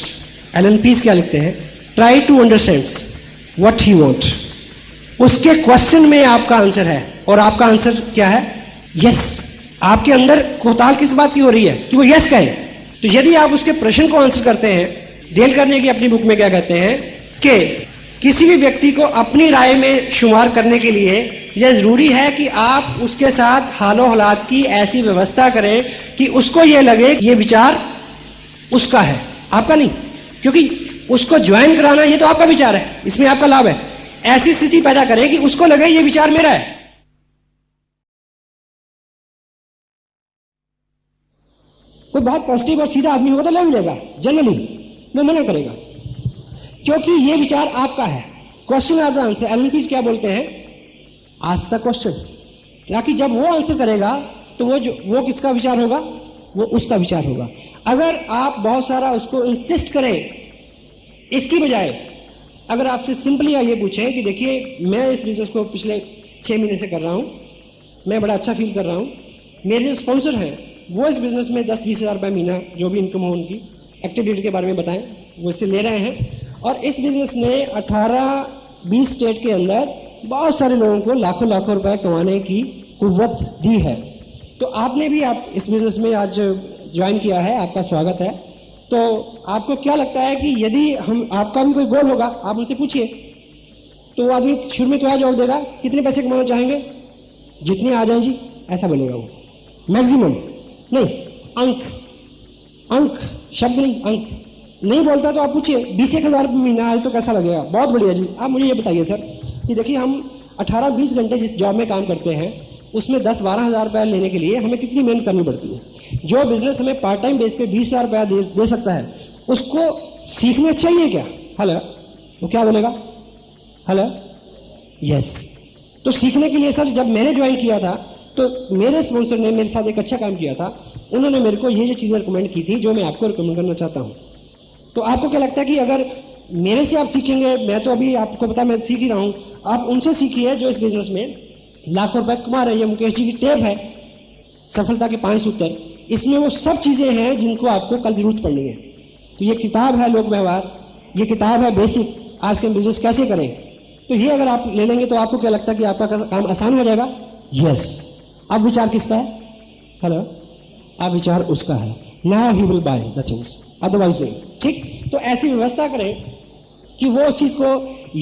Allan Pease क्या लिखते हैं? Try to understand what he want. उसके क्वेश्चन में आपका आंसर है, और आपका आंसर क्या है? यस। आपके अंदर कोताल किस बात की हो रही है कि वो यस कहे? तो यदि आप उसके प्रश्न को आंसर करते हैं, डेल करने की अपनी बुक में क्या कहते हैं कि किसी भी व्यक्ति को अपनी राय में शुमार करने के लिए यह जरूरी है कि आप उसके साथ हालो हालात की ऐसी व्यवस्था करें कि उसको यह लगे कि यह विचार उसका है, आपका नहीं, क्योंकि उसको ज्वाइन कराना यह तो आपका विचार है, इसमें आपका लाभ है। ऐसी स्थिति पैदा करें कि उसको लगे यह विचार मेरा है। कोई बहुत पॉजिटिव और सीधा आदमी होगा तो ले भी लेगा, जनरली वो मना करेगा, क्योंकि ये विचार आपका है। Question are the answer. Allan Pease क्या बोलते हैं? आस्क द क्वेश्चन, ताकि जब वो आंसर करेगा तो वो किसका विचार होगा? वो उसका विचार होगा। अगर आप बहुत सारा उसको इंसिस्ट करें, इसकी बजाय अगर आपसे सिंपली ये पूछें कि देखिए मैं इस बिजनेस को पिछले 6 महीने से कर रहा हूं, मैं बड़ा अच्छा फील कर रहा हूं, मेरे जो स्पॉन्सर हैं वो इस बिजनेस में 10-20 हज़ार रुपये महीना जो भी इनकम हो उनकी एक्टिविटी के बारे में बताएं, वो इससे ले रहे हैं, और इस बिजनेस ने 18-20 स्टेट के अंदर बहुत सारे लोगों को लाखों लाखों रुपए कमाने की कुव्वत दी है। तो आपने भी आप इस बिजनेस में आज ज्वाइन किया है, आपका स्वागत है। तो आपको क्या लगता है कि यदि हम आपका भी कोई गोल होगा, आप उनसे पूछिए, तो वो आदमी शुरू में क्या जवाब देगा? कितने पैसे कमाना चाहेंगे? जितने आ जाए जी, ऐसा बोलेगा वो। मैक्सिमम नहीं, अंक शब्द नहीं, अंक नहीं बोलता तो आप पूछिए 20-1 हज़ार महीना आज तो कैसा लगेगा? बहुत बढ़िया जी। आप मुझे ये बताइए सर कि देखिए हम 18-20 घंटे जिस जॉब में काम करते हैं उसमें 10-12 हज़ार रुपया लेने के लिए हमें कितनी मेहनत करनी पड़ती है। जो बिजनेस हमें पार्ट टाइम बेस पे 20 हज़ार रुपया दे सकता है, उसको सीखना चाहिए क्या? हेलो, वो क्या बोलेगा? Hello, yes. तो सीखने के लिए सर जब मैंने ज्वाइन किया था तो मेरे स्पॉन्सर ने मेरे साथ एक अच्छा काम किया था, उन्होंने मेरे को ये चीजें रिकमेंड की थी जो मैं आपको रिकमेंड करना चाहता हूं। तो आपको क्या लगता है कि अगर मेरे से आप सीखेंगे, मैं तो अभी आपको पता मैं सीख ही रहा हूं, आप उनसे सीखिए जो इस बिजनेस में लाखों रुपए कमा रहे हैं। मुकेश जी की टेप है सफलता के 5 सूत्र, इसमें वो सब चीजें हैं जिनको आपको कल जरूरत पड़नी है। तो ये किताब है लोक व्यवहार, ये किताब है बेसिक आरसीएम बिजनेस कैसे करें। तो ये अगर आप ले लेंगे तो आपको क्या लगता है कि आपका काम आसान हो जाएगा? यस। अब विचार किसका है? हेलो, अब विचार उसका है। Now he will by the things, otherwise नहीं। ठीक, तो ऐसी व्यवस्था करें कि वो उस चीज को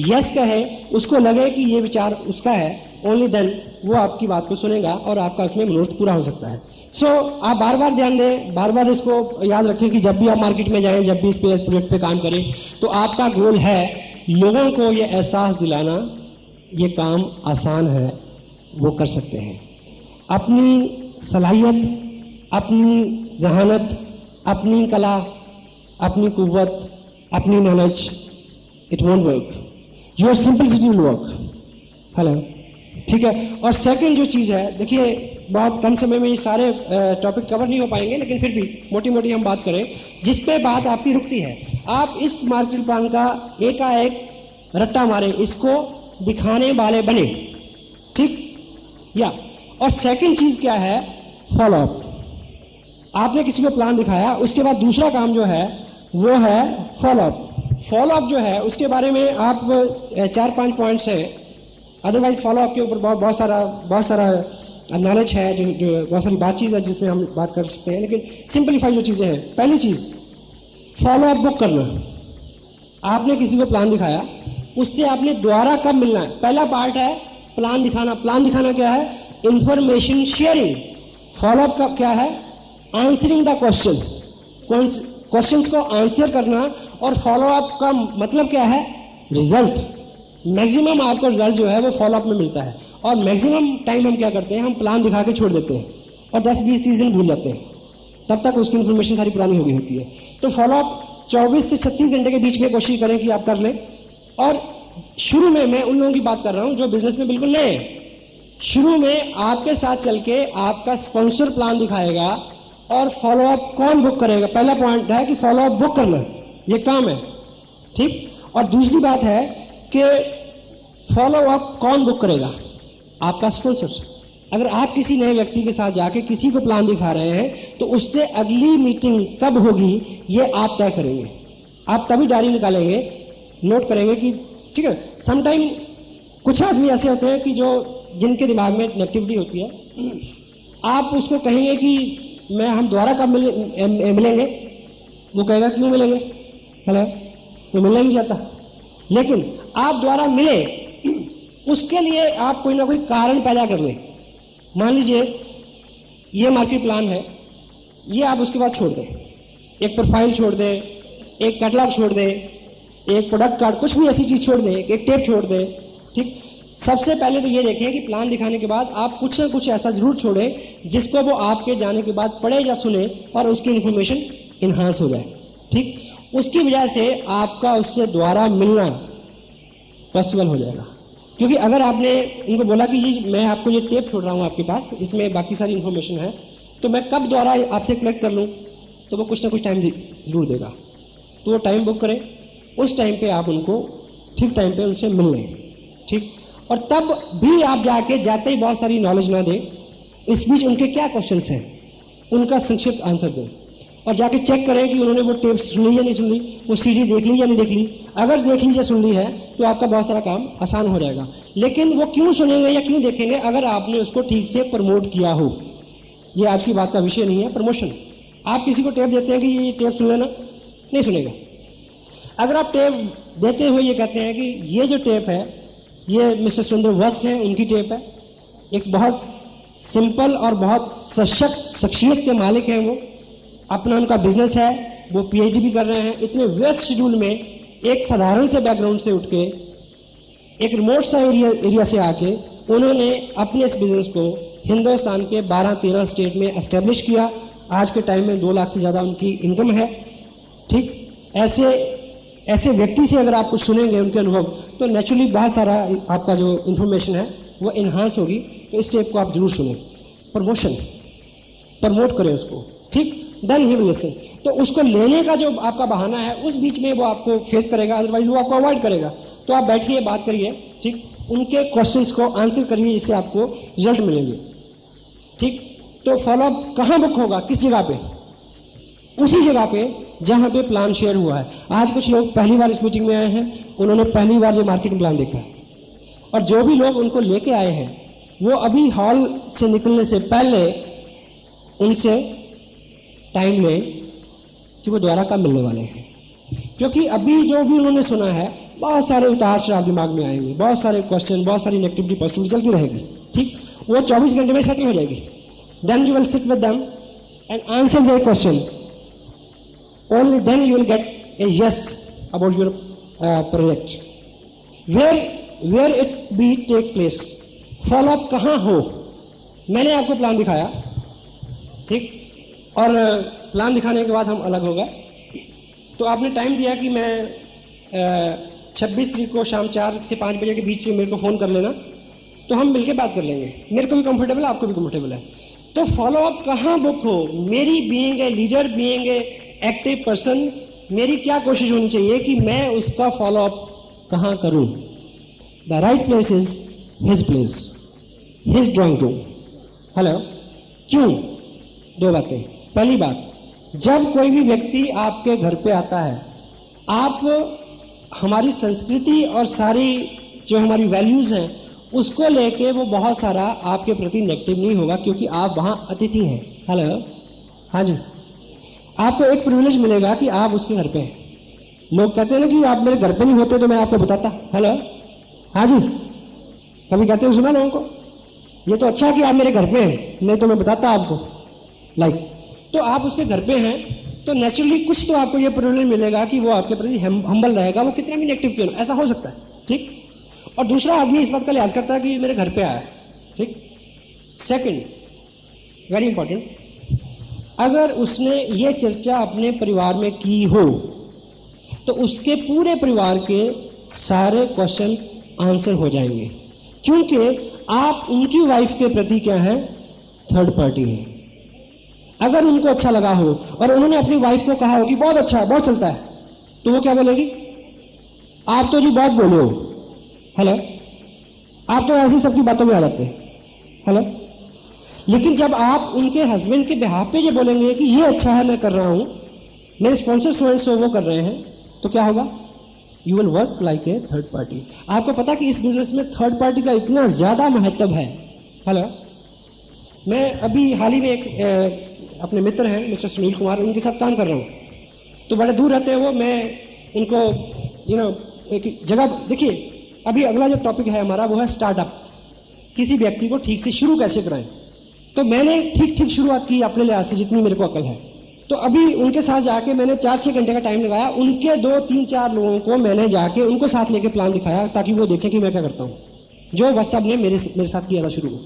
यस कहे, उसको लगे कि ये विचार उसका है, ओनली देन वो आपकी बात को सुनेगा और आपका उसमें मनोरथ पूरा हो सकता है। सो आप बार बार ध्यान दें, बार बार इसको याद रखें कि जब भी आप मार्केट में जाएं, जब भी इस प्रोजेक्ट पे काम करें, तो आपका गोल है लोगों को ये एहसास दिलाना ये काम आसान है, वो कर सकते हैं। अपनी सलाहियत, अपनी जहानत, अपनी कला, अपनी कुव्वत, अपनी knowledge, it won't work, your simplicity will work. Hello, ठीक है। और सेकंड जो चीज है, देखिए बहुत कम समय में ये सारे टॉपिक कवर नहीं हो पाएंगे, लेकिन फिर भी मोटी मोटी हम बात करें जिस पे बात आपकी रुकती है। आप इस मार्केट प्लान का एकाएक रट्टा मारे, इसको दिखाने वाले बने, ठीक या। और सेकंड चीज क्या है? Follow up. आपने किसी को प्लान दिखाया, उसके बाद दूसरा काम जो है वो है फॉलो अप। फॉलो अप जो है उसके बारे में आप 4-5 पॉइंट्स है, अदरवाइज फॉलो अप के ऊपर बहुत सारा नॉलेज है, जो बहुत सारी बातचीत है जिसमें हम बात कर सकते हैं, लेकिन सिंपलीफाई जो चीजें हैं। पहली चीज, फॉलो अप बुक करना। आपने किसी को प्लान दिखाया, उससे आपने दोबारा कब मिलना है? पहला पार्ट है प्लान दिखाना। प्लान दिखाना क्या है? Information sharing. फॉलो अप का क्या है? आंसरिंग द क्वेश्चन, क्वेश्चंस को आंसर करना। और फॉलो अप का मतलब क्या है? रिजल्ट। मैक्सिमम आपको रिजल्ट जो है वो फॉलो अप में मिलता है, और मैक्सिमम टाइम हम क्या करते हैं, हम प्लान दिखा के छोड़ देते हैं और 10-20-30 दिन भूल जाते हैं, तब तक उसकी इंफॉर्मेशन सारी पुरानी हो गई होती है। तो फॉलो अप 24 से 36 घंटे के बीच में कोशिश करें कि आप कर लें। और शुरू में मैं उन लोगों की बात कर रहा हूं जो बिजनेस में बिल्कुल नए हैं। शुरू में आपके साथ चल के आपका स्पॉन्सर प्लान दिखाएगा और फॉलोअप कौन बुक करेगा। पहला पॉइंट है कि फॉलोअप बुक करना, ये काम है, ठीक। और दूसरी बात है कि फॉलोअप कौन बुक करेगा, आपका स्पॉन्सर। अगर आप किसी नए व्यक्ति के साथ जाके किसी को प्लान दिखा रहे हैं तो उससे अगली मीटिंग कब होगी ये आप तय करेंगे। आप तभी डायरी निकालेंगे, नोट करेंगे कि ठीक है। समटाइम कुछ आदमी ऐसे होते हैं कि जिनके दिमाग में नेगेटिविटी होती है, आप उसको कहेंगे कि हम दोबारा कब मिलेंगे, वो कहेगा क्यों मिलेंगे, हेलो, तो मिलना नहीं चाहता। लेकिन आप दोबारा मिले, उसके लिए आप कोई ना कोई कारण पैदा कर लें। मान लीजिए ये मार्केट प्लान है, ये आप उसके बाद छोड़ दें, एक प्रोफाइल छोड़ दें, एक कैटलॉग छोड़ दें, एक प्रोडक्ट कार्ड, कुछ भी ऐसी चीज छोड़ दें, एक टेप छोड़ दें, ठीक। सबसे पहले तो ये देखें कि प्लान दिखाने के बाद आप कुछ ना कुछ ऐसा जरूर छोड़ें जिसको वो आपके जाने के बाद पढ़े या सुने और उसकी इंफॉर्मेशन इन्हांस हो जाए, ठीक। उसकी वजह से आपका उससे दोबारा मिलना पॉसिबल हो जाएगा। क्योंकि अगर आपने उनको बोला कि जी मैं आपको ये टेप छोड़ रहा हूँ आपके पास, इसमें बाकी सारी इन्फॉर्मेशन है, तो मैं कब दोबारा आपसे कलेक्ट कर लूँ, तो वो कुछ ना कुछ टाइम जरूर देगा। तो वो टाइम बुक करें, उस टाइम पे आप उनको ठीक टाइम पे उनसे मिल लें, ठीक। और तब भी आप जाते ही बहुत सारी नॉलेज ना दें, इस बीच उनके क्या क्वेश्चंस हैं उनका संक्षिप्त आंसर दें और जाके चेक करें कि उन्होंने वो टेप सुन ली या नहीं सुन ली, वो सीडी देख ली या नहीं देख ली। अगर देख ली या सुन ली है तो आपका बहुत सारा काम आसान हो जाएगा। लेकिन वो क्यों सुनेंगे या क्यों देखेंगे, अगर आपने उसको ठीक से प्रमोट किया हो। ये आज की बात का विषय नहीं है, प्रमोशन। आप किसी को टेप देते हैं कि ये टेप सुन लेना, नहीं सुनेगा। अगर आप टेप देते हुए ये कहते हैं कि ये जो टेप है ये मिस्टर सुरेंद्र वत्स है, उनकी टेप है, एक बहुत सिंपल और बहुत सशक्त शख्सियत के मालिक हैं, वो अपना उनका बिजनेस है, वो पीएचडी भी कर रहे हैं, इतने व्यस्त शेड्यूल में एक साधारण से बैकग्राउंड से उठ के एक रिमोट सा एरिया से आके उन्होंने अपने इस बिजनेस को हिंदुस्तान के 12-13 स्टेट में एस्टेब्लिश किया। आज के टाइम में 2 लाख से ज्यादा उनकी इनकम है, ठीक। ऐसे व्यक्ति से अगर आप कुछ सुनेंगे उनके अनुभव, तो नेचुरली बहुत सारा आपका जो इंफॉर्मेशन है वो इन्हांस होगी। तो इस टेप को आप जरूर सुनें, प्रमोट करें उसको, ठीक। Then he will listen. तो उसको लेने का जो आपका बहाना है उस बीच में वो आपको फेस करेगा, अदरवाइज वो आपको अवॉइड करेगा। तो आप बैठिए, बात करिए, ठीक। उनके क्वेश्चंस को आंसर करिए, इससे आपको रिजल्ट मिलेंगे, ठीक। तो फॉलोअप कहां बुक होगा, किस जगह पे, उसी जगह पे जहां पे प्लान शेयर हुआ है। आज कुछ लोग पहली बार इस मीटिंग में आए हैं, उन्होंने पहली बार ये मार्केटिंग प्लान देखा है, और जो भी लोग उनको लेके आए हैं वो अभी हॉल से निकलने से पहले उनसे टाइम लें कि वो दोबारा कब मिलने वाले हैं। क्योंकि अभी जो भी उन्होंने सुना है बहुत सारे उतार चढ़ाव दिमाग में आएंगे, बहुत सारे क्वेश्चन, बहुत सारी नेगेटिविटी पॉजिटिविटी चलती रहेगी, ठीक। वो 24 घंटे में सेटल हो जाएगी। Then you will sit with them and answer their question, only then you will get a yes about your project. Where it be take place, follow up कहां हो। मैंने आपको प्लान दिखाया, ठीक, और प्लान दिखाने के बाद हम अलग हो गए। तो आपने टाइम दिया कि मैं 26 तारीख को शाम 4 से 5 बजे के बीच में मेरे को फोन कर लेना, तो हम मिलकर बात कर लेंगे। मेरे को भी कंफर्टेबल है, आपको भी कंफर्टेबल है। तो फॉलोअप कहां बुक हो। मेरी being a leader, being a active person, मेरी क्या कोशिश होनी चाहिए कि मैं उसका फॉलोअप कहां करूं। The right place is his place, his drawing room. Hello, क्यों? 2 बातें। पहली बात, जब कोई भी व्यक्ति आपके घर पे आता है, आप हमारी संस्कृति और सारी जो हमारी वैल्यूज हैं उसको लेके वो बहुत सारा आपके प्रति नेगेटिव नहीं होगा, क्योंकि आप वहां अतिथि हैं। हेलो, हाँ जी, आपको एक प्रिविलेज मिलेगा कि आप उसके घर पे हैं। लोग कहते हैं ना कि आप मेरे घर पे नहीं होते तो मैं आपको बताता। हेलो, हाँ जी, कभी कहते हो, सुना लोगों को, ये तो अच्छा है कि आप मेरे घर पे हैं, नहीं तो मैं बताता आपको। तो आप उसके घर पे हैं तो नेचुरली कुछ तो आपको ये प्रिविलेज मिलेगा कि वो आपके प्रति हम्बल रहेगा, वो कितना भी नेगेटिव क्यों ना, ऐसा हो सकता है, ठीक। और दूसरा आदमी इस बात का लिहाज करता है कि मेरे घर पे आया है, ठीक। सेकंड, वेरी इंपॉर्टेंट, अगर उसने ये चर्चा अपने परिवार में की हो तो उसके पूरे परिवार के सारे क्वेश्चन आंसर हो जाएंगे, क्योंकि आप उनकी वाइफ के प्रति क्या है, थर्ड पार्टी है। अगर उनको अच्छा लगा हो और उन्होंने अपनी वाइफ को कहा हो कि बहुत अच्छा है, बहुत चलता है, तो वो क्या बोलेगी, आप तो जी बहुत बोले हो, हेलो, आप तो ऐसी सबकी बातों में आ जाते हैं, हेलो। लेकिन जब आप उनके हस्बैंड के बिहाफ पे ये बोलेंगे कि ये अच्छा है, मैं कर रहा हूं, मेरे स्पॉन्सर सो एंड सो वो कर रहे हैं, तो क्या होगा, you will work like a third party. आपको पता कि इस बिजनेस में थर्ड पार्टी का इतना ज्यादा महत्व है, हेलो। मैं अभी हाल ही में एक अपने मित्र हैं मिस्टर सुनील कुमार, उनके साथ काम कर रहा हूं, तो बड़े दूर रहते हैं वो, मैं उनको एक जगह, देखिए अभी अगला जो टॉपिक है हमारा वो है स्टार्टअप, किसी व्यक्ति को ठीक से शुरू कैसे कराएं। तो मैंने ठीक ठीक शुरुआत की अपने लिहाज से जितनी मेरे को अकल है। तो अभी उनके साथ जाके मैंने 4-6 घंटे का टाइम लगाया, उनके 2-3-4 लोगों को मैंने जाके उनको साथ लेके प्लान दिखाया ताकि वो देखें कि मैं क्या करता हूँ, जो व्हाट्सएप ने मेरे साथ किया था शुरू में।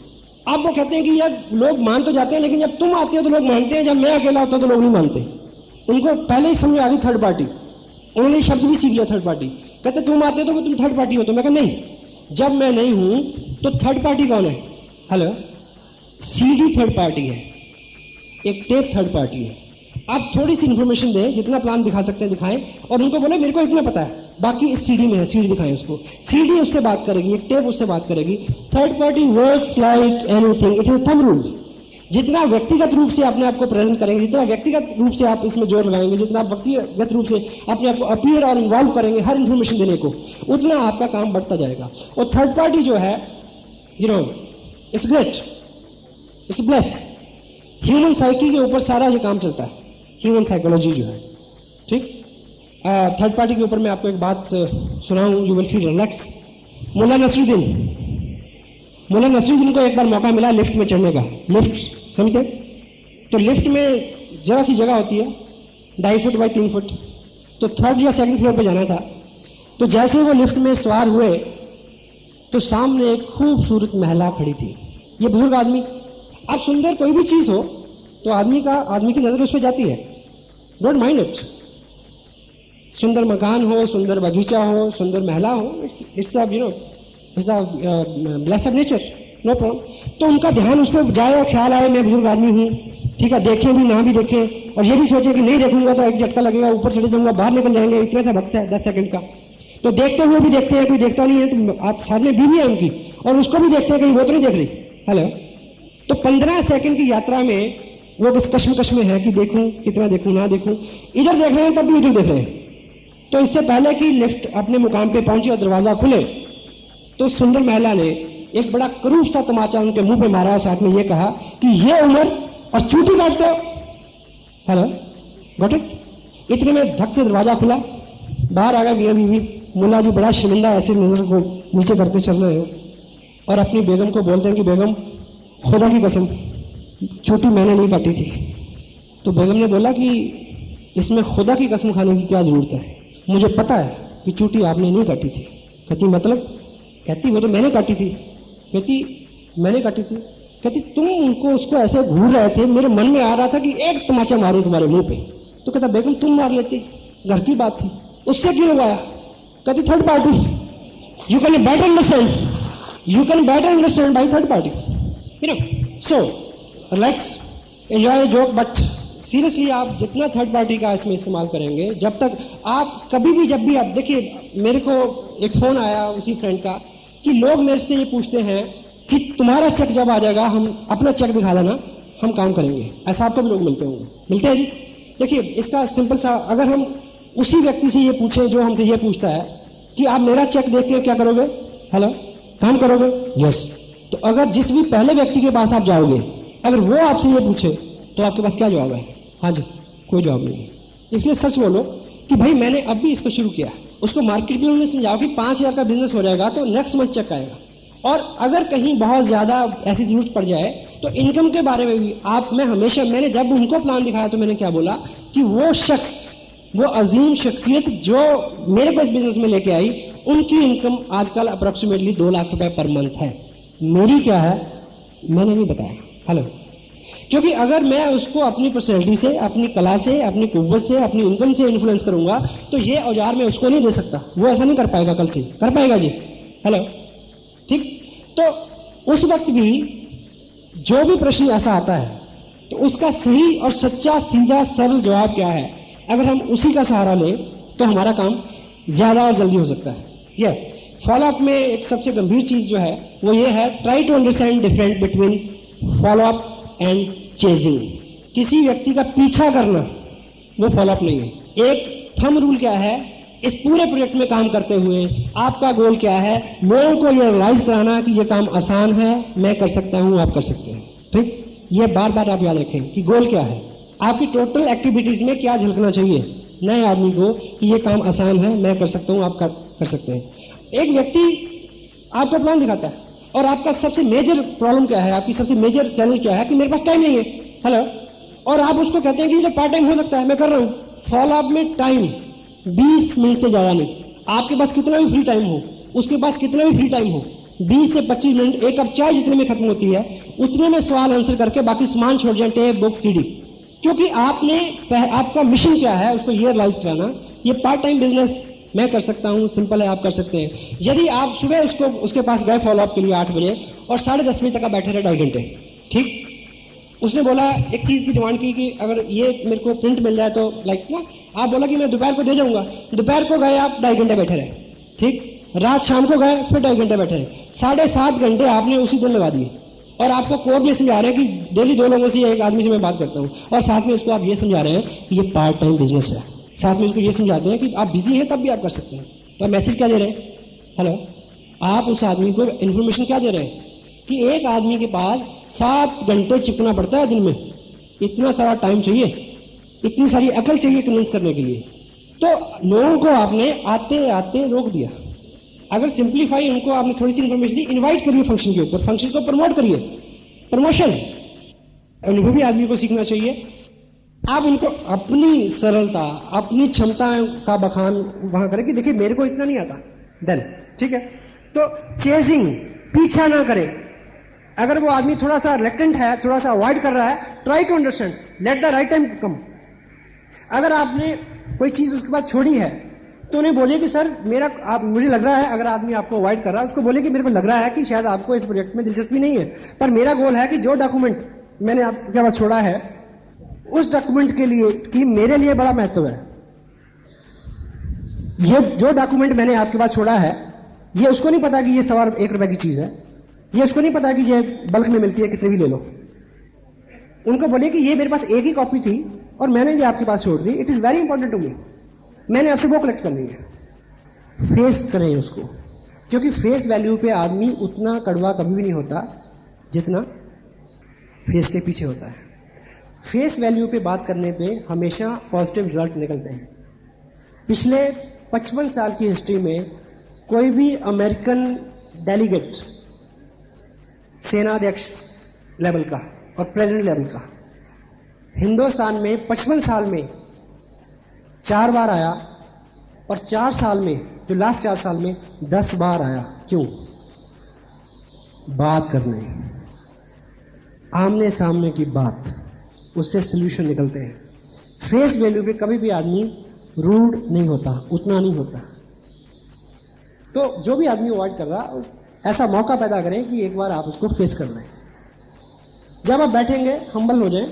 अब वो कहते हैं कि यार लोग मान तो जाते हैं, लेकिन जब तुम आते हो तो लोग मानते हैं, जब मैं अकेला होता तो लोग नहीं मानते। उनको पहले ही समझ आ गई थर्ड पार्टी, उन्होंने शब्द भी सीख लिया थर्ड पार्टी। कहते तुम आते हो तो तुम थर्ड पार्टी हो, तो मैं कहा नहीं, जब मैं नहीं हूं तो थर्ड पार्टी कौन है, हेलो, सीडी थर्ड पार्टी है, एक टेप थर्ड पार्टी है। आप थोड़ी सी इंफॉर्मेशन दें, जितना प्लान दिखा सकते हैं दिखाएं, और उनको बोले मेरे को इतना पता है, बाकी इस सीडी में है, सीडी दिखाएं उसको, सीडी उससे बात करेगी, एक टेप उससे बात करेगी। Third party works like anything, it is thumb rule. जितना व्यक्तिगत रूप से अपने आप को प्रेजेंट करेंगे, जितना व्यक्तिगत रूप से आप इसमें जोर लगाएंगे, जितना व्यक्तिगत रूप से अपने आप को अपीयर और इन्वॉल्व करेंगे हर इंफॉर्मेशन देने को, उतना आपका काम बढ़ता जाएगा। और थर्ड पार्टी जो है, you know, it's great, it's bless. Human psyche के ऊपर सारा ये काम चलता है, ह्यूमन साइकोलॉजी जो है, ठीक। थर्ड पार्टी के ऊपर मैं आपको एक बात सुनाऊं, you will feel relax. Mulla Nasruddin को एक बार मौका मिला लिफ्ट में चढ़ने का, लिफ्ट समझते, तो लिफ्ट में जरा सी जगह होती है 2.5 फुट बाई 3 फुट, तो थर्ड या सेकंड फ्लोर पे जाना था। तो जैसे वो लिफ्ट में सवार हुए तो सामने एक खूबसूरत महिला खड़ी थी। ये बुजुर्ग आदमी, अब सुंदर कोई भी चीज हो तो आदमी की नजर उस पर जाती है, डोंट माइंड इट। सुंदर मकान हो, सुंदर बगीचा हो, सुंदर महिला हो, it's blessed nature, no problem. तो उनका ध्यान उस पर जाए, ख्याल आए मैं बुजुर्ग आदमी हूं, ठीक है, देखें भी ना भी देखें, और ये भी सोचे कि नहीं देखूंगा तो एक झटका लगेगा, ऊपर चले जाऊंगा, बाहर निकल जाएंगे, इतना सा वक्त है 10 सेकंड का। तो देखते हुए भी देखते हैं, कोई देखता नहीं है, तो आप साथ में बीवी है उनकी, और उसको भी देखते हैं कहीं वो तो नहीं देख रही, हेलो। तो 15 सेकंड की यात्रा में वो कश्मकश में है कि देखूं, कितना देखूं, ना देखूं, इधर देख रहे हैं तब भी उधर देख रहे हैं। तो इससे पहले कि लिफ्ट अपने मुकाम पे पहुंचे और दरवाजा खुले, तो सुंदर महिला ने एक बड़ा करूब सा तमाचा उनके मुंह पे मारा, साथ में ये कहा कि ये उम्र और चूटी काटते हो, हेलो, गॉट इट। इतने में धक से दरवाजा खुला, बाहर आ गए मियां बीवी। मुल्ला जी बड़ा शर्मिंदा ऐसे नजर को नीचे करके चल रहे हो, और अपनी बेगम को बोलते हैं कि बेगम खुदा की कसम चोटी मैंने नहीं काटी थी। तो बेगम ने बोला कि इसमें खुदा की कसम खाने की क्या जरूरत है, मुझे पता है कि चोटी आपने नहीं काटी थी। कहती मतलब? कहती वो तो मैंने काटी थी। कहती मैंने काटी थी? कहती तुम उनको उसको ऐसे घूर रहे थे, मेरे मन में आ रहा था कि एक तमाचा मारूं तुम्हारे मुंह पे। तो कहता बेगम तुम मार लेती, घर की बात थी, उससे क्यों लगाया? कहती third party, you can better understand, you can better understand by third party, you know. So let's enjoy joke, but seriously आप जितना थर्ड पार्टी का इसमें इस्तेमाल करेंगे, जब तक आप कभी भी जब भी आप देखिए, मेरे को एक फोन आया उसी फ्रेंड का कि लोग मेरे से ये पूछते हैं कि तुम्हारा चेक जब आ जाएगा हम अपना चेक दिखा देना, हम काम करेंगे। ऐसा आपको भी लोग मिलते होंगे, मिलते हैं जी। देखिए इसका सिंपल सा, अगर हम उसी व्यक्ति से ये पूछे जो हमसे ये पूछता है कि आप मेरा चेक देख के क्या करोगे, हेलो, काम करोगे? यस। तो अगर जिस भी पहले व्यक्ति के पास आप जाओगे, अगर वो आपसे ये पूछे तो आपके पास क्या जवाब है? हाँ जी, कोई जवाब नहीं है। इसलिए सच बोलो कि भाई मैंने अब भी इसको शुरू किया। उसको मार्केट में उन्होंने समझाओ कि 5,000 का बिजनेस हो जाएगा तो नेक्स्ट मंथ चेक आएगा। और अगर कहीं बहुत ज्यादा ऐसी जरूरत पड़ जाए तो इनकम के बारे में भी मैंने जब उनको प्लान दिखाया तो मैंने क्या बोला कि वो शख्स, वो अजीम शख्सियत जो मेरे पास बिजनेस में लेके आई, उनकी इनकम आजकल अप्रोक्सीमेटली 2 लाख रुपए पर मंथ है। मेरी क्या है मैंने नहीं बताया, हेलो। क्योंकि अगर मैं उसको अपनी पर्सनैलिटी से, अपनी कला से, अपनी कुव्वत से, अपनी इनकम से इन्फ्लुएंस करूंगा तो ये औजार मैं उसको नहीं दे सकता। वो ऐसा नहीं कर पाएगा, कल से कर पाएगा जी, हेलो, ठीक। तो उस वक्त भी जो भी प्रश्न ऐसा आता है तो उसका सही और सच्चा सीधा सरल जवाब क्या है, अगर हम उसी का सहारा लें तो हमारा काम ज्यादा और जल्दी हो सकता है। यह फॉलोअप में एक सबसे गंभीर चीज जो है वो ये है, try to understand difference between follow up and chasing. किसी व्यक्ति का पीछा करना वो फॉलोअप नहीं है। एक थंब रूल क्या है, इस पूरे प्रोजेक्ट में काम करते हुए आपका गोल क्या है, लोगों को ये रियलाइज कराना कि ये काम आसान है, मैं कर सकता हूं, आप कर सकते हैं। ठीक, ये बार बार आप याद रखें कि गोल क्या है, आपकी टोटल एक्टिविटीज में क्या झलकना चाहिए नए आदमी को कि ये काम आसान है, मैं कर सकता हूं, आप कर सकते हैं। एक व्यक्ति आपका प्लान दिखाता है और आपका सबसे मेजर प्रॉब्लम क्या है, आपकी सबसे मेजर चैलेंज क्या है कि मेरे पास टाइम नहीं है, हेलो, और आप उसको कहते हैं कि ये पार्ट टाइम हो सकता है, मैं कर रहा हूं। फॉलोअप में टाइम 20 मिनट से ज्यादा नहीं, आपके पास कितना भी फ्री टाइम हो, उसके पास कितना भी फ्री टाइम हो, 20 से 25 मिनट, एक कप चाय जितने में खत्म होती है उतने में सवाल आंसर करके बाकी सामान छोड़ जाए, टेप, बुक, सीडी। क्योंकि आपका मिशन क्या है उसको ये रियलाइज कराना, ये पार्ट टाइम बिजनेस मैं कर सकता हूं, सिंपल है, आप कर सकते हैं। यदि आप सुबह उसके पास गए फॉलोअप के लिए 8 बजे और 10:30 बजे तक आप बैठे रहे 2.5 घंटे, ठीक, उसने बोला एक चीज की डिमांड की कि अगर ये मेरे को प्रिंट मिल जाए तो लाइक ना, आप बोला कि मैं दोपहर को दे जाऊंगा, दोपहर को गए आप 2.5 घंटे बैठे रहे, ठीक, रात शाम को गए फिर 2.5 घंटे बैठे रहे, 7.5 घंटे आपने उसी दिन लगा दिए। और आपको कोर में समझा रहे हैं कि डेली 2 लोगों से एक आदमी से मैं बात करता हूं, और साथ में उसको आप ये समझा रहे हैं कि ये पार्ट टाइम बिजनेस है, साथ में उसको ये समझाते हैं कि आप बिजी हैं तब भी आप कर सकते हैं। तो मैसेज क्या दे रहे हैं, हेलो, आप उस आदमी को इंफॉर्मेशन क्या दे रहे हैं कि एक आदमी के पास 7 घंटे चिपकना पड़ता है दिन में, इतना सारा टाइम चाहिए, इतनी सारी अकल चाहिए कन्विंस करने के लिए। तो लोगों को आपने आते आते रोक दिया। अगर सिंप्लीफाई उनको आपने थोड़ी सी इंफॉर्मेशन दी, इनवाइट करिए फंक्शन के ऊपर, फंक्शन को प्रमोट करिए, प्रमोशन। अनुभवी आदमी को सीखना चाहिए, आप उनको अपनी सरलता, अपनी क्षमता का बखान वहां करें कि देखिए मेरे को इतना नहीं आता, देन ठीक है। तो चेजिंग, पीछा ना करें। अगर वो आदमी थोड़ा सा रिलेक्टेंट है, थोड़ा सा अवॉइड कर रहा है, try to understand, let the right time come. अगर आपने कोई चीज उसके बाद छोड़ी है तो उन्हें बोलिए कि सर मुझे लग रहा है, अगर आदमी आपको अवॉइड कर रहा है उसको बोलिए कि मेरे को लग रहा है कि शायद आपको इस प्रोजेक्ट में दिलचस्पी नहीं है, पर मेरा गोल है कि जो डॉक्यूमेंट मैंने आपके पास छोड़ा है उस डॉक्यूमेंट के लिए कि मेरे लिए बड़ा महत्व है। ये जो डॉक्यूमेंट मैंने आपके पास छोड़ा है ये उसको नहीं पता कि ये ₹1 रुपए की चीज है, ये उसको नहीं पता कि ये बल्क में मिलती है, कितने भी ले लो। उनको बोलिए कि ये मेरे पास एक ही कॉपी थी और मैंने ये आपके पास छोड़ दी, it is very important to me, मैंने आपसे वो कलेक्ट करनी है। फेस करें उसको, क्योंकि फेस वैल्यू पे आदमी उतना कड़वा कभी भी नहीं होता जितना फेस के पीछे होता है। फेस वैल्यू पे बात करने पे हमेशा पॉजिटिव रिजल्ट निकलते हैं। पिछले 55 साल की हिस्ट्री में कोई भी अमेरिकन डेलीगेट, सेनाध्यक्ष लेवल का और प्रेसिडेंट लेवल का, हिंदुस्तान में 55 साल में 4 बार आया और 4 साल में, जो लास्ट 4 साल में 10 बार आया। क्यों? बात करने, आमने सामने की बात, उससे सोल्यूशन निकलते हैं। फेस वैल्यू पे कभी भी आदमी रूड नहीं होता, उतना नहीं होता। तो जो भी आदमी अवॉइड कर रहा, ऐसा मौका पैदा करें कि एक बार आप उसको फेस कर लें। जब आप बैठेंगे हम्बल हो जाएं,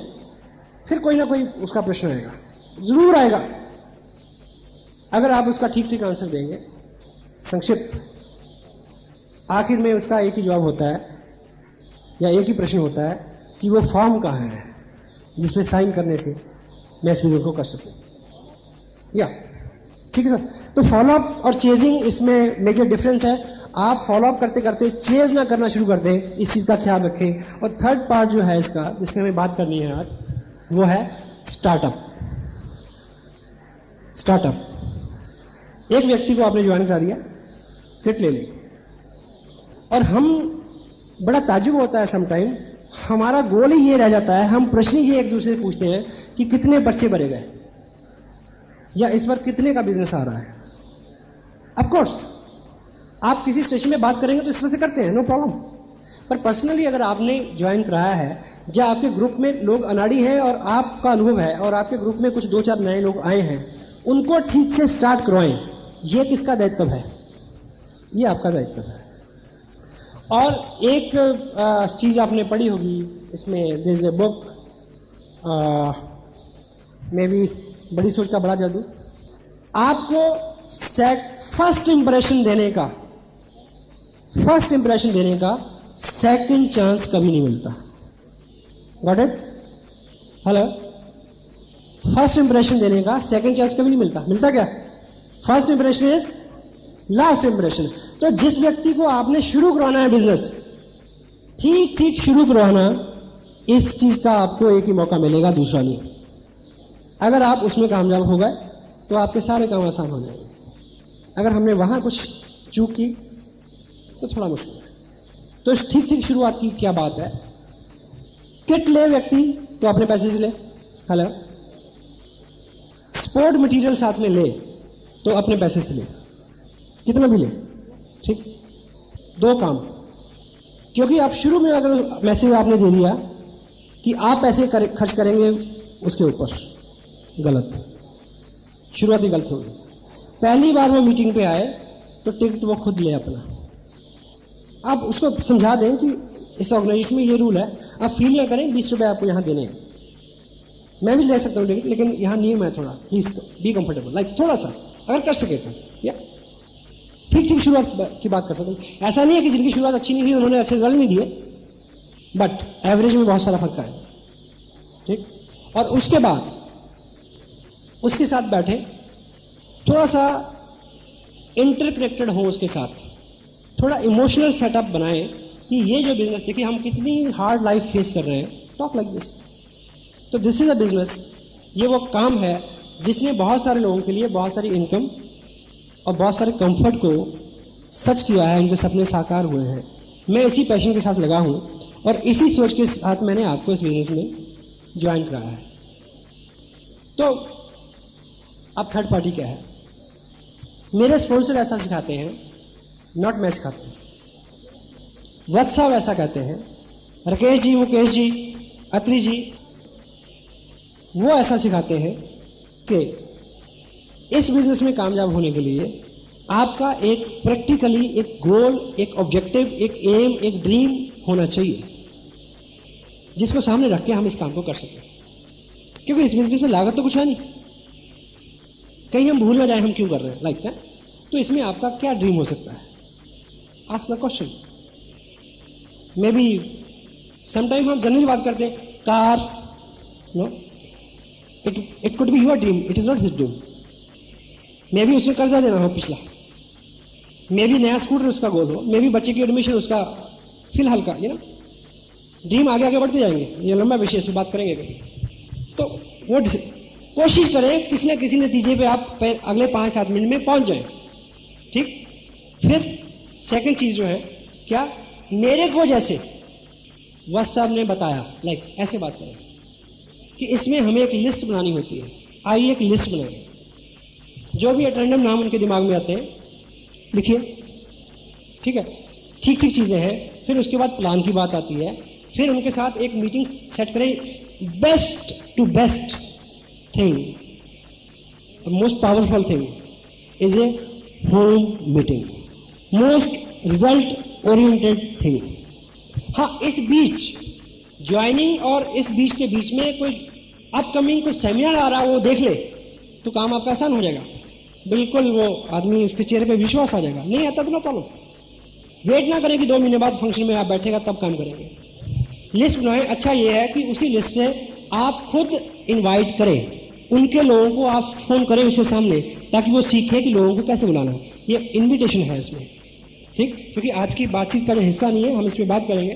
फिर कोई ना कोई उसका प्रश्न आएगा, जरूर आएगा। अगर आप उसका ठीक ठीक आंसर देंगे, संक्षिप्त, आखिर में उसका एक ही जवाब होता है या एक ही प्रश्न होता है कि वो फॉर्म कहाँ है जिसमें साइन करने से मैं इस बिजनेस को कर सकूं, या ठीक है सर। तो फॉलोअप और चेजिंग, इसमें मेजर डिफरेंस है। आप फॉलोअप करते करते चेज ना करना शुरू कर दें, इस चीज का ख्याल रखें। और थर्ड पार्ट जो है इसका, जिसमें हमें बात करनी है आज, वो है स्टार्टअप। स्टार्टअप, एक व्यक्ति को आपने ज्वाइन करा दिया, किट ले ली, और हम, बड़ा ताज्जुब होता है समटाइम, हमारा गोल ही ये रह जाता है, हम प्रश्न ही एक दूसरे से पूछते हैं कि कितने पर्चे भरे गए या इस बार कितने का बिजनेस आ रहा है। ऑफ कोर्स आप किसी स्टेशन में बात करेंगे तो इस तरह से करते हैं, नो प्रॉब्लम। पर पर्सनली अगर आपने ज्वाइन कराया है, या आपके ग्रुप में लोग अनाड़ी हैं और आपका अनुभव है, और आपके ग्रुप में कुछ 2-4 नए लोग आए हैं, उनको ठीक से स्टार्ट करवाएं। ये किसका दायित्व है? ये आपका दायित्व है। और एक चीज आपने पढ़ी होगी इसमें, there is a book, maybe बड़ी सोच का बड़ा जादू। आपको फर्स्ट इंप्रेशन देने का सेकंड चांस कभी नहीं मिलता। Got it? Hello? First impression देने का सेकंड चांस कभी नहीं मिलता। मिलता क्या? First impression is last impression. तो जिस व्यक्ति को आपने शुरू करवाना है बिजनेस, ठीक ठीक शुरू करवाना, इस चीज का आपको एक ही मौका मिलेगा, दूसरा नहीं। अगर आप उसमें कामयाब हो गए तो आपके सारे काम आसान हो जाएंगे। अगर हमने वहां कुछ चूक की तो थोड़ा मुश्किल है। तो ठीक ठीक शुरुआत की क्या बात है? किट ले व्यक्ति तो अपने पैसे से ले। हेलो? स्पोर्ट मटेरियल साथ में ले तो अपने पैसे से ले, कितना भी ले, ठीक। दो काम, क्योंकि आप शुरू में अगर मैसेज आपने दे दिया कि आप पैसे खर्च करेंगे उसके ऊपर, गलत, शुरुआत ही गलत होगी। पहली बार वो मीटिंग पे आए तो टिकट वो खुद ले अपना। आप उसको समझा दें कि इस ऑर्गेनाइजेशन में ये रूल है, आप फील ना करें 20 रुपए आपको यहां देने हैं, मैं भी ले सकता हूँ टिकट, लेकिन यहां नियम है थोड़ा, प्लीज बी कंफर्टेबल, लाइक थोड़ा सा अगर कर सके तो, या ठीक ठीक शुरुआत की बात कर सकते हैं। ऐसा नहीं है कि जिनकी शुरुआत अच्छी नहीं हुई उन्होंने अच्छे रिजल्ट नहीं दिए, बट एवरेज में बहुत सारा फर्क है, ठीक। और उसके बाद उसके साथ बैठे, थोड़ा सा इंटरकनेक्टेड हो उसके साथ, थोड़ा इमोशनल सेटअप बनाए कि ये जो बिजनेस, देखिए हम कितनी हार्ड लाइफ फेस कर रहे हैं, टॉक लाइक दिस। तो दिस इज अ बिजनेस, ये वो काम है जिसने बहुत सारे लोगों के लिए बहुत सारी इनकम और बहुत सारे कंफर्ट को सच किया है, उनके सपने साकार हुए हैं। मैं इसी पैशन के साथ लगा हूं और इसी सोच के साथ मैंने आपको इस बिजनेस में ज्वाइन कराया है। तो अब थर्ड पार्टी क्या है? मेरे स्पॉन्सर ऐसा सिखाते हैं, नॉट मैं सिखाता हूं, वत्सा वैसा कहते हैं, राकेश जी, मुकेश जी, अत्री जी, वो ऐसा सिखाते हैं कि इस बिजनेस में कामयाब होने के लिए आपका एक प्रैक्टिकली एक गोल, एक ऑब्जेक्टिव, एक एम, एक ड्रीम होना चाहिए जिसको सामने रख के हम इस काम को कर सकें। क्योंकि इस बिजनेस में लागत तो कुछ है नहीं, कहीं हम भूल ना जाए हम क्यों कर रहे हैं, लाइक है। तो इसमें आपका क्या ड्रीम हो सकता है? Ask the question. Maybe sometime हम जनरली बात करते हैं, car, no, it could be your dream, it is not his dream. Maybe उसने कर्जा देना हो पिछला, मे बी नया स्कूटर उसका गोल हो, मे बी बच्चे की एडमिशन उसका फिलहाल का, ये ना ड्रीम आगे आगे बढ़ते जाएंगे, ये लंबा विषय, इस पर बात करेंगे कभी। तो वो कोशिश करें किसी न किसी नतीजे पे आप अगले 5-7 मिनट में पहुंच जाएं, ठीक। फिर सेकंड चीज जो है क्या, मेरे को जैसे वस साहब ने बताया, लाइक ऐसे बात करें कि इसमें हमें एक लिस्ट बनानी होती है। आइए एक लिस्ट बनाएं, जो भी अटेंडम नाम उनके दिमाग में आते हैं लिखिए, ठीक है, ठीक ठीक चीजें हैं। फिर उसके बाद प्लान की बात आती है, फिर उनके साथ एक मीटिंग सेट करें। Best to best thing, most powerful thing is a home meeting, most result oriented thing. हाँ, इस बीच ज्वाइनिंग और इस बीच के बीच में कोई अपकमिंग कोई सेमिनार आ रहा है वो देख ले तो काम आपका आसान हो जाएगा, बिल्कुल वो आदमी उसके चेहरे पे विश्वास आ जाएगा। नहीं आता तो ना प्रॉब्लम, वेट ना करें कि 2 महीने बाद फंक्शन में आप बैठेगा तब काम करेंगे। लिस्ट बनाएं। अच्छा ये है कि उसी लिस्ट से आप खुद इनवाइट करें, उनके लोगों को आप फोन करें उसके सामने, ताकि वो सीखे कि लोगों को कैसे बुलाना है। ये इन्विटेशन है इसमें, ठीक, क्योंकि आज की बातचीत का जो हिस्सा नहीं है, हम इस पर बात करेंगे।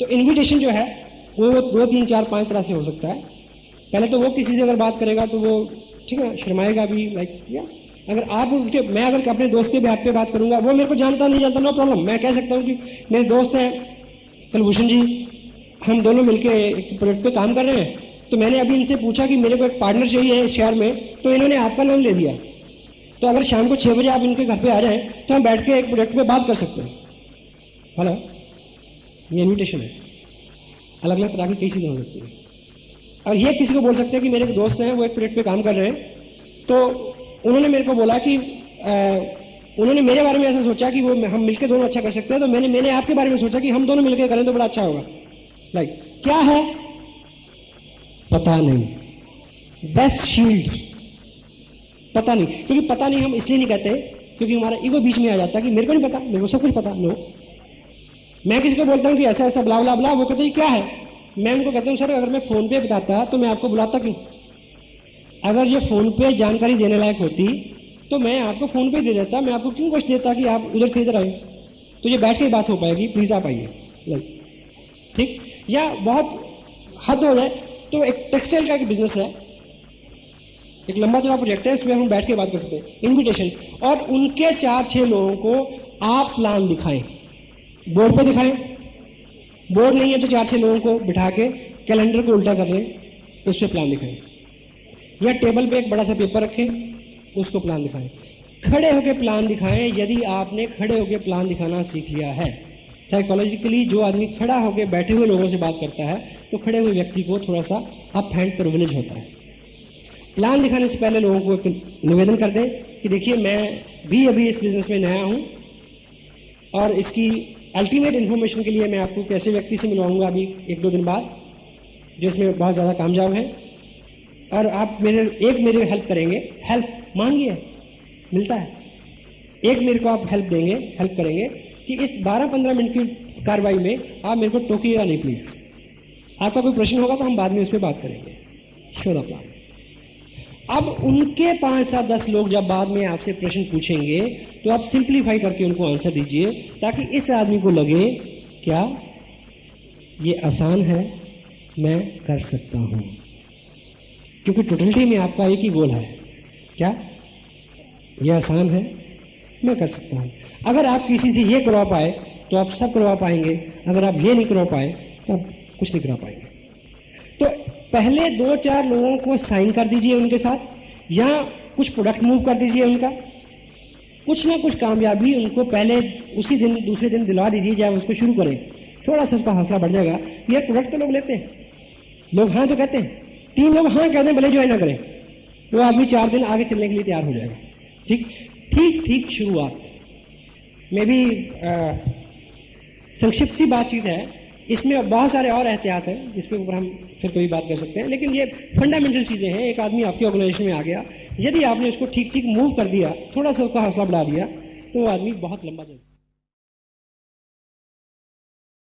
तो इन्विटेशन जो है वो 2, 3, 4, 5 तरह से हो सकता है। पहले तो वो किसी से अगर बात करेगा तो वो ठीक है शर्माएगा भी, लाइक या अगर आप उनके, मैं अगर अपने दोस्त के बिहाफ पे बात करूंगा, वो मेरे को जानता नहीं जानता, नो प्रॉब्लम। मैं कह सकता हूँ कि मेरे दोस्त हैं कुलभूषण जी, हम दोनों मिलकर एक प्रोजेक्ट पे काम कर रहे हैं, तो मैंने अभी इनसे पूछा कि मेरे को एक पार्टनर चाहिए इस शहर में, तो इन्होंने आपका नाम ले दिया। तो अगर शाम को 6 बजे आप इनके घर पे आ जाएं तो हम बैठ के एक प्रोजेक्ट पे बात कर सकते हैं। हेलो, ये इन्विटेशन है। अलग अलग तरह की कई चीजें हो सकती है। और ये किसी को बोल सकते हैं कि मेरे दोस्त हैं वो एक प्रोजेक्ट पे काम कर रहे हैं, तो उन्होंने मेरे को बोला कि उन्होंने मेरे बारे में ऐसा सोचा कि वो हम मिलकर दोनों अच्छा कर सकते हैं, तो मैंने आपके बारे में सोचा कि हम दोनों मिलकर करें तो बड़ा अच्छा होगा। लाइक क्या है पता नहीं, बेस्ट शील्ड पता नहीं, क्योंकि पता नहीं हम इसलिए नहीं कहते क्योंकि हमारा ईगो बीच में आ जाता है कि मेरे को नहीं पता, मेरे को सब कुछ पता। नो, मैं किसी को बोलता हूं कि ऐसा ऐसा ब्ला ब्ला ब्ला, वो कहते हैं क्या है, मैं उनको कहता हूं सर अगर मैं फोन पे बताता तो मैं आपको बुलाता क्यों? अगर ये फोन पे जानकारी देने लायक होती तो मैं आपको फोन पे दे देता, मैं आपको क्यों कुछ देता कि आप उधर से इधर आए? तो ये बैठ के बात हो पाएगी, प्लीज आप आइए। ठीक, या बहुत हद हो जाए तो एक टेक्सटाइल का एक बिजनेस है, एक लंबा चौड़ा प्रोजेक्ट है, उसमें हम बैठ के बात कर सकते हैं। इन्विटेशन, और उनके 4-6 लोगों को आप प्लान दिखाएं, बोर्ड पे दिखाएं, बोर्ड नहीं है तो 4-6 लोगों को बिठा के कैलेंडर को उल्टा कर लें, उस पर प्लान दिखाएं, या टेबल पे एक बड़ा सा पेपर रखें, उसको प्लान दिखाएं। खड़े होकर प्लान दिखाएं। यदि आपने खड़े होकर प्लान दिखाना सीख लिया है, साइकोलॉजिकली जो आदमी खड़ा होकर बैठे हुए लोगों से बात करता है तो खड़े हुए व्यक्ति को थोड़ा सा अप हैंड प्रिविलेज होता है। प्लान दिखाने से पहले लोगों को एक निवेदन कर दें कि देखिए मैं भी अभी इस बिजनेस में नया हूं और इसकी अल्टीमेट इंफॉर्मेशन के लिए मैं आपको कैसे व्यक्ति से मिलवाऊंगा अभी 1-2 दिन बाद, जो इसमें बहुत ज्यादा कामयाब है, और आप मेरे हेल्प करेंगे। हेल्प मांगिए, मिलता है। एक मेरे को आप हेल्प देंगे, हेल्प करेंगे कि इस 12-15 मिनट की कार्रवाई में आप मेरे को टोकिएगा नहीं प्लीज। आपका कोई प्रश्न होगा तो हम बाद में उस पर बात करेंगे। Show the plan. अब उनके 5-7-10 लोग जब बाद में आपसे प्रश्न पूछेंगे तो आप सिंप्लीफाई करके उनको आंसर दीजिए, ताकि इस आदमी को लगे क्या ये आसान है, मैं कर सकता हूं। क्योंकि टोटलिटी में आपका एक ही गोल है, क्या ये आसान है, मैं कर सकता हूं। अगर आप किसी से ये करवा पाए तो आप सब करवा पाएंगे, अगर आप ये नहीं करवा पाए तो आप कुछ नहीं करवा पाएंगे। तो पहले 2-4 लोगों को साइन कर दीजिए उनके साथ, या कुछ प्रोडक्ट मूव कर दीजिए उनका, कुछ ना कुछ कामयाबी उनको पहले उसी दिन दूसरे दिन दिलवा दीजिए जब उसको शुरू करें। थोड़ा सा उसका हौसला बढ़ जाएगा। ये प्रोडक्ट तो लोग लेते हैं, लोग हाँ तो कहते हैं, 3 लोग हाँ कहते हैं भले ज्वाइन ना करें, वो आदमी 4 दिन आगे चलने के लिए तैयार हो जाएगा। ठीक शुरुआत में भी संक्षिप्त सी बातचीत है, इसमें बहुत सारे और एहतियात हैं जिसके ऊपर हम फिर कोई बात कर सकते हैं, लेकिन ये फंडामेंटल चीजें हैं। एक आदमी आपकी ऑर्गेनाइजेशन में आ गया, यदि आपने उसको ठीक मूव कर दिया, थोड़ा सा उसका हौसला बढ़ा दिया, तो वो आदमी बहुत लंबा चल